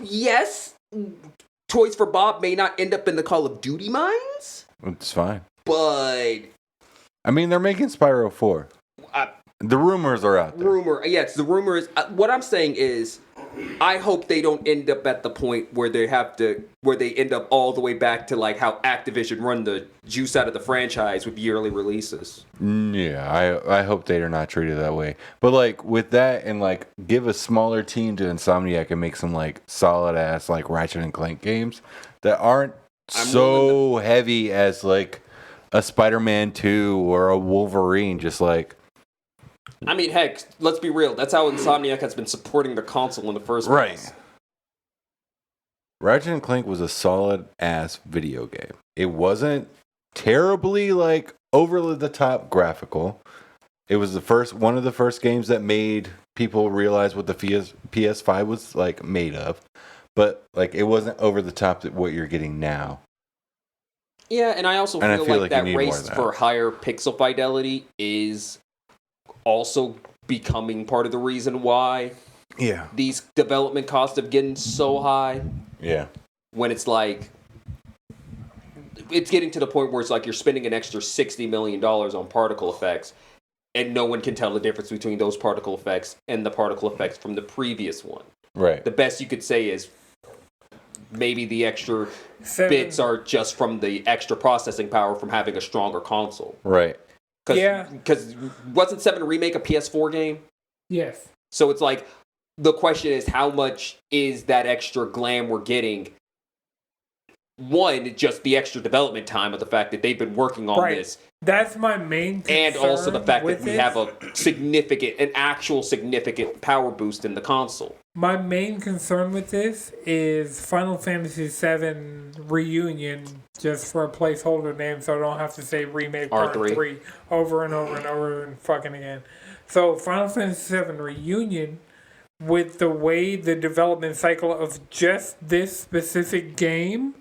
yes, Toys for Bob may not end up in the Call of Duty mines, It's fine. but I mean, they're making Spyro 4. The rumors are out there. Yes, the rumor is. What I'm saying is, I hope they don't end up at the point where they end up all the way back to like how Activision run the juice out of the franchise with yearly releases. Yeah, I hope they are not treated that way. But like with that, and like give a smaller team to Insomniac and make some like solid ass like Ratchet and Clank games that aren't so heavy as like a Spider-Man 2 or a Wolverine. Just like I mean, heck, let's be real. That's how Insomniac has been supporting the console in the first place. Ratchet and Clank was a solid ass video game. It wasn't terribly like over the top graphical. It was one of the first games that made people realize what the PS5 was like made of. But like it wasn't over the top that what you're getting now. Yeah, and I also And I feel feel like like you that need more race of that. for higher pixel fidelity is also becoming part of the reason why Yeah. these development costs have getting so high. Yeah. When it's like, it's getting to the point where it's like you're spending an extra $60 million on particle effects, and no one can tell the difference between those particle effects and the particle effects from the previous one. Right. The best you could say is maybe the extra bits are just from the extra processing power from having a stronger console. Right. Because wasn't 7 Remake a PS4 game? Yes. So it's like, the question is, how much is that extra glam we're getting? One, just the extra development time of the fact that they've been working on this. That's my main concern. And also the fact that with we it. have an actual significant power boost in the console. My main concern with this is Final Fantasy VII Reunion, just for a placeholder name, so I don't have to say Remake Part R3. 3 over and over and over and fucking again. So Final Fantasy VII Reunion with the way the development cycle of just this specific game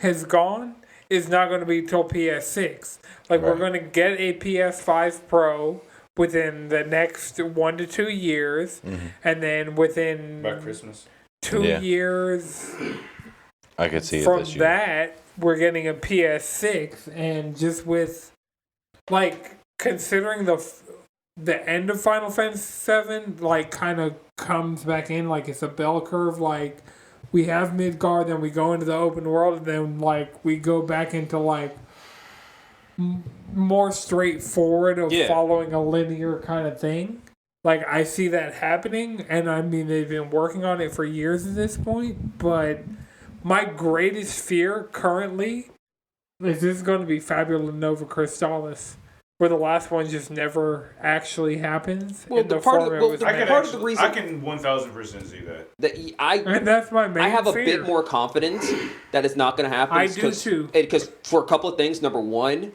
has gone, is not going to be till PS6. Like, we're going to get a PS5 Pro within the next 1 to 2 years, and then within By Christmas. 2 years I could see it from this year. that, we're getting a PS6, and just with, like, considering the end of Final Fantasy VII, like, kind of comes back in, like, it's a bell curve, like, we have Midgard, then we go into the open world, and then, like, we go back into, like, more straightforward of following a linear kind of thing. Like, I see that happening, and I mean, they've been working on it for years at this point, but my greatest fear currently is this is going to be Fabula Nova Crystallis, where the last one just never actually happens. Well, in the the part of form the- it was the meant. part of the reason- I can 1000% see that. And that's my main I have a fear. bit more confidence that it's not going to happen. I do too. Because for a couple of things. Number one,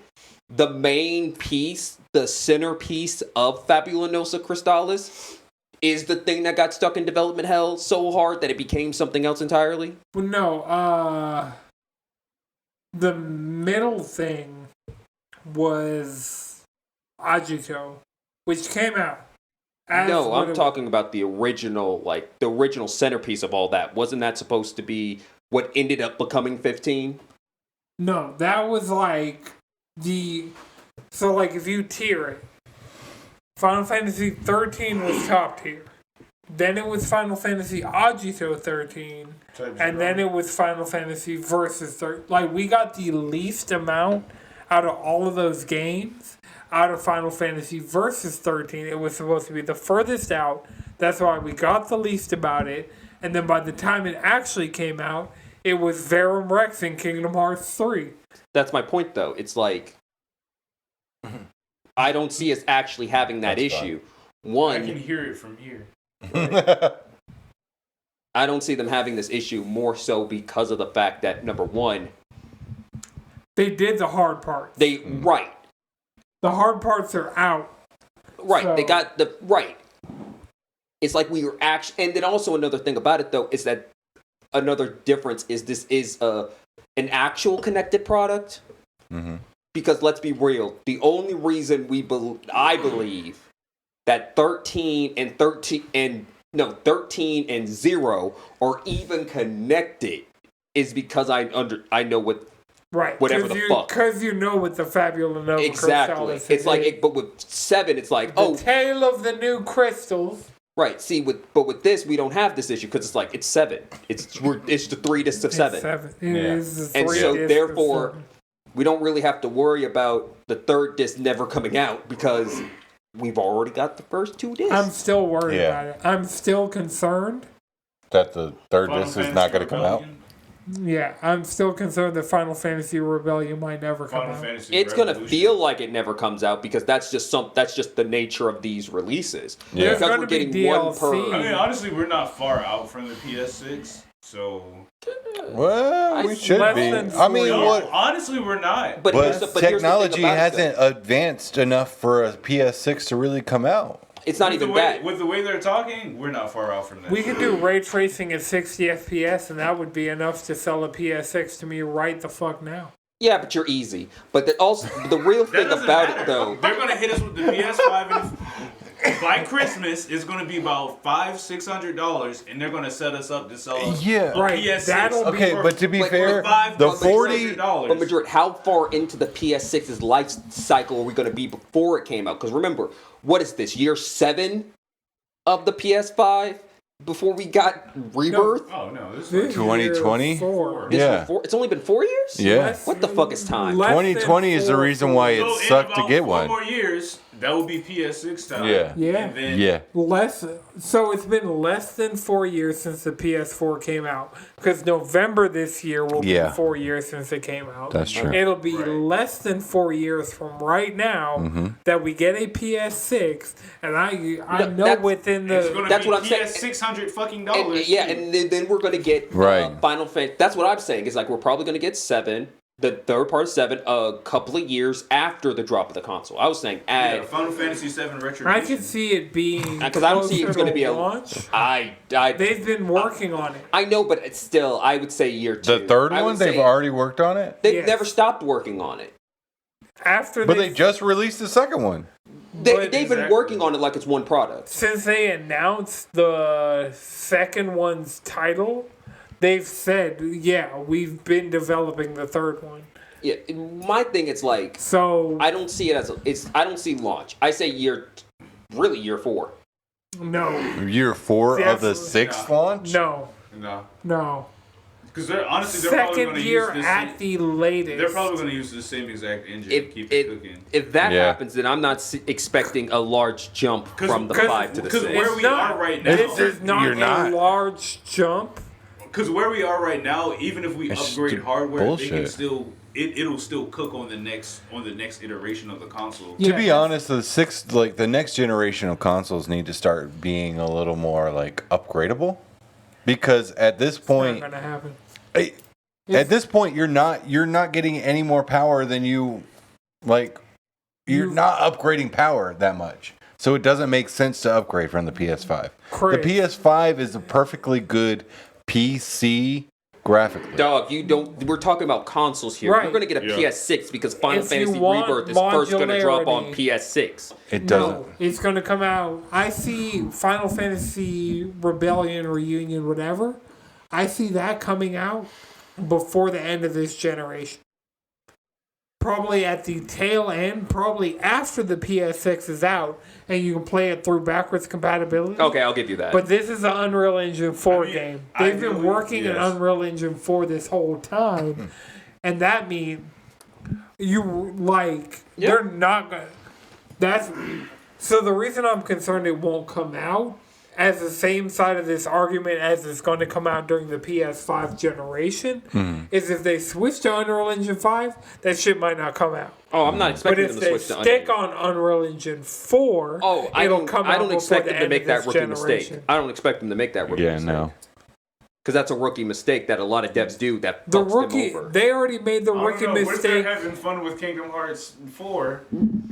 the main piece, the centerpiece of Fabulosa Crystallis is the thing that got stuck in development hell so hard that it became something else entirely. Well, no, the middle thing was Agito, which came out. No, I'm talking about the original centerpiece of all that. Wasn't that supposed to be what ended up becoming 15? No, that was like so like if you tier it, Final Fantasy 13 was top tier. Then it was Final Fantasy Agito 13, and then it was Final Fantasy Versus 13. Like, we got the least amount out of all of those games out of Final Fantasy Versus 13. It was supposed to be the furthest out. That's why we got the least about it. And then by the time it actually came out, it was Verum Rex in Kingdom Hearts 3. That's my point, though. It's like, I don't see us actually having that issue. I can hear it from here. I don't see them having this issue more so because of the fact that, number one, They did the hard parts. Right. The hard parts are out. Right. So- They got the right. It's like we were actually, and then also another thing about it though is that another difference is this is an actual connected product. Mm-hmm. Because let's be real, the only reason I believe that 13 and 0 are even connected is because I know what. Right. Whatever the fuck. Because you know what the Fabula Nova Exactly. Crystallis It's like, is. but with 7, it's like, The tale of the new crystals. right. See, with this, we don't have this issue because it's like it's 7. It's the 3 discs of 7, It's 7. It is the and 3 so discs of therefore, 7. we don't really have to worry about the third disc never coming out because we've already got the first 2 discs. I'm still worried Yeah. about it. I'm still concerned. That the third Final disc is Fantasy not going to come out. Rebellion, Yeah, I'm still concerned that Final Fantasy Rebellion might never come Final out. Fantasy It's gonna Revolution. feel like it never comes out because that's just the nature of these releases. Yeah. There's Because gonna we're be getting one per. DLC. I mean, honestly, we're not far out from the PS6, so. Well, we should Less be. than I mean, No, what? honestly, we're not. But, here's But the thing technology about it, hasn't advanced enough for a PS6 to really come out. It's not With even the way, that. With the way they're talking, we're not far out from that. We could do ray tracing at 60 FPS, and that would be enough to sell a PS6 to me right the fuck now. Yeah, but you're easy. But the real That thing doesn't about matter. it though. They're gonna hit us with the PS5, and by Christmas, it's gonna be about $500-$600, and they're gonna set us up to sell a Right, PS6. that'll be- Okay, but to be Like, fair, $500, the 40. $600. But Madrid, how far into the PS6's life cycle are we going to be before it came out? Because remember, what is this, year 7 of the PS5 before we got Rebirth? Oh no, this This is 2020? year, 4. This Yeah. was it's only been 4 years? Yeah. What the fuck is time? Less than 2020 is the 4 reason why years. it So in sucked to about get 4 one. more years, that will be PS6 time. Yeah. Yeah. And then Yeah. So it's been less than 4 years since the PS4 came out. Because November this year will Yeah. be 4 years since it came out. That's true. It'll be Right. less than 4 years from right now Mm-hmm. that we get a PS6, and I know that's- within it's the gonna That's be what I'm saying. $600 fucking And, dollars. yeah, and then we're going to get Right. Final Fantasy. That's what I'm saying. It's like we're probably going to get 7. the third part of 7 a couple of years after the drop of the console. I was saying add Final Fantasy VII Retribution. I could see it being because I don't see it's going to be a launch. They've been working on it. I know, but it's still, I would say year 2. The third one, they've already worked on it? They've never stopped working on it. But they just released the second one. They've been working on it like it's one product. Since they announced the second one's title, they've said, yeah, we've been developing the third one. Yeah, my thing is like, so I don't see it as I don't see launch. I say year 4. No. Year 4 of the 6th launch? No. Because honestly, they're probably going to use second year at the latest. They're probably going to use the same exact engine to keep it cooking. If that happens, then I'm not expecting a large jump from the 5 to the 6. Because where we are right now, this is not a large jump. Because where we are right now, even if we upgrade hardware, bullshit. they can still it'll still cook on the next iteration of the console. To be honest, the next generation of consoles need to start being a little more like upgradable, because at this point, it's not gonna happen. At this point, you're not getting any more power than you're not upgrading power that much. So it doesn't make sense to upgrade from the PS5. The PS5 is a perfectly good PC graphically. Dog, we're talking about consoles here. Right. You're going to get a PS6 because Final Fantasy want Rebirth is first going to drop on modularity- PS6. It doesn't. No, it's going to come out. I see Final Fantasy Rebellion, Reunion, whatever. I see that coming out before the end of this generation. Probably at the tail end, probably after the PS6 is out, and you can play it through backwards compatibility. Okay, I'll give you that. But this is an Unreal Engine 4 game. They've been working in Unreal Engine 4 this whole time, and that means they're not gonna. So the reason I'm concerned it won't come out as the same side of this argument as it's going to come out during the PS5 generation is if they switch to Unreal Engine 5, that shit might not come out. Oh, I'm not expecting them to switch to But if they stick on Unreal Engine 4, it'll come out. I don't expect before them to make that rookie generation. mistake. I don't expect them to make that rookie mistake. no. Because that's a rookie mistake that a lot of devs do that The fucks rookie, them over. they already made the I rookie don't know. What if they're mistake. having fun with Kingdom Hearts 4?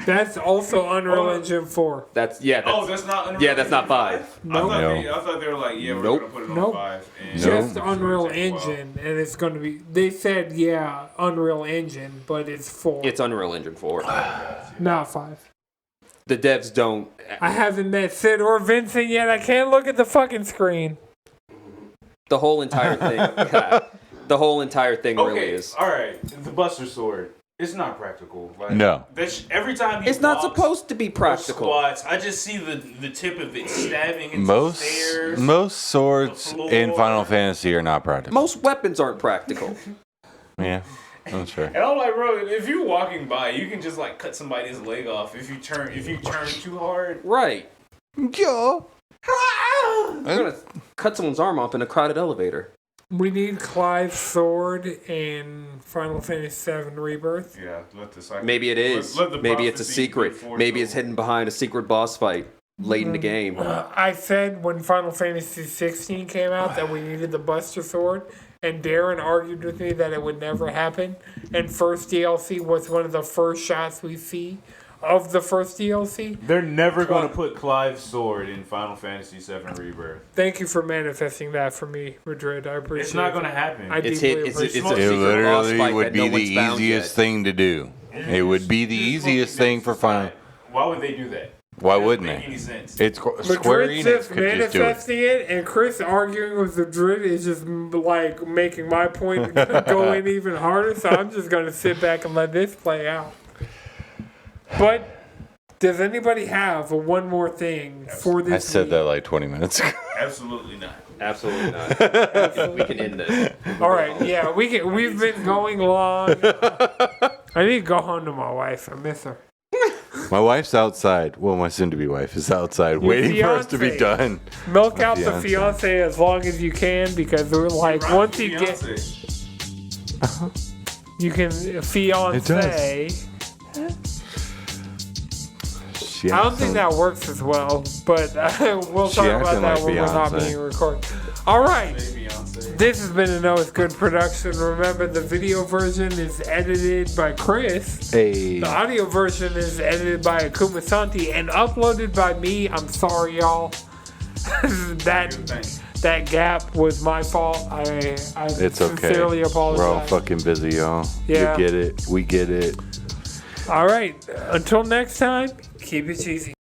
That's also Unreal Engine 4. That's That's not Unreal that's not 5. Nope. I thought they were like, we're Nope. going to put it on Nope. 5. And Just Unreal Engine, and it's going to be. They said, Unreal Engine, but it's 4. It's Unreal Engine 4. Not 5. The devs don't. I haven't met Sid or Vincent yet. I can't look at the fucking screen. The whole entire thing. The whole entire thing really is. All right. The Buster Sword. It's not practical. Like, No. Every time he It's not walks supposed to be or practical. squats, I just see the tip of it stabbing into Most stairs. swords the in floor. Final Fantasy are not practical. Most weapons aren't practical. Yeah, that's fair. And I'm like, bro, if you're walking by, you can just like cut somebody's leg off if you turn too hard. Right. Yeah. I'm gonna cut someone's arm off in a crowded elevator. We need Clive's sword in Final Fantasy VII Rebirth. Yeah, let the cycle. Maybe it is. Let the Maybe it's a prophecy secret. go forth. Maybe it's hidden behind a secret boss fight late in the game. I said when Final Fantasy 16 came out that we needed the Buster Sword, and Darren argued with me that it would never happen. And first DLC was one of the first shots we see of the first DLC. They're never going to put Clive's sword in Final Fantasy VII Rebirth. Thank you for manifesting that for me, Madrid. I appreciate it. It's not going to happen. I It's deeply hit. It's appreciate a it. It secret boss literally fight would that be no the one's found easiest yet. thing to do. It would be the easiest thing for Final. Why would they do that? Why It doesn't wouldn't make they? any sense. It's Square Madrid Enix just could just do it. manifesting it, and Chris arguing with Madrid is just like making my point go in even harder. So I'm just gonna sit back and let this play out. But does anybody have one more thing for this? I said week? that like 20 minutes ago. Absolutely not. Absolutely not. We can end this. All right, yeah, we can. We've been going long. I need to go home to my wife. I miss her. My wife's outside. Well, my soon-to-be wife is outside, waiting for us to be fiancé. done. Milk out the Fiancé. fiance as long as you can because we're like once you get, you can fiance. She I don't think that works as well, but we'll talk about acting that like when we're not Beyonce. being recorded. All right. Beyonce. This has been a No It's Good production. Remember, the video version is edited by Chris. Hey. The audio version is edited by Akuma Santi and uploaded by me. I'm sorry, y'all. that gap was my fault. I It's okay. sincerely apologize. We're all fucking busy, y'all. Yeah. You get it. We get it. All right. Until next time, keep it cheesy.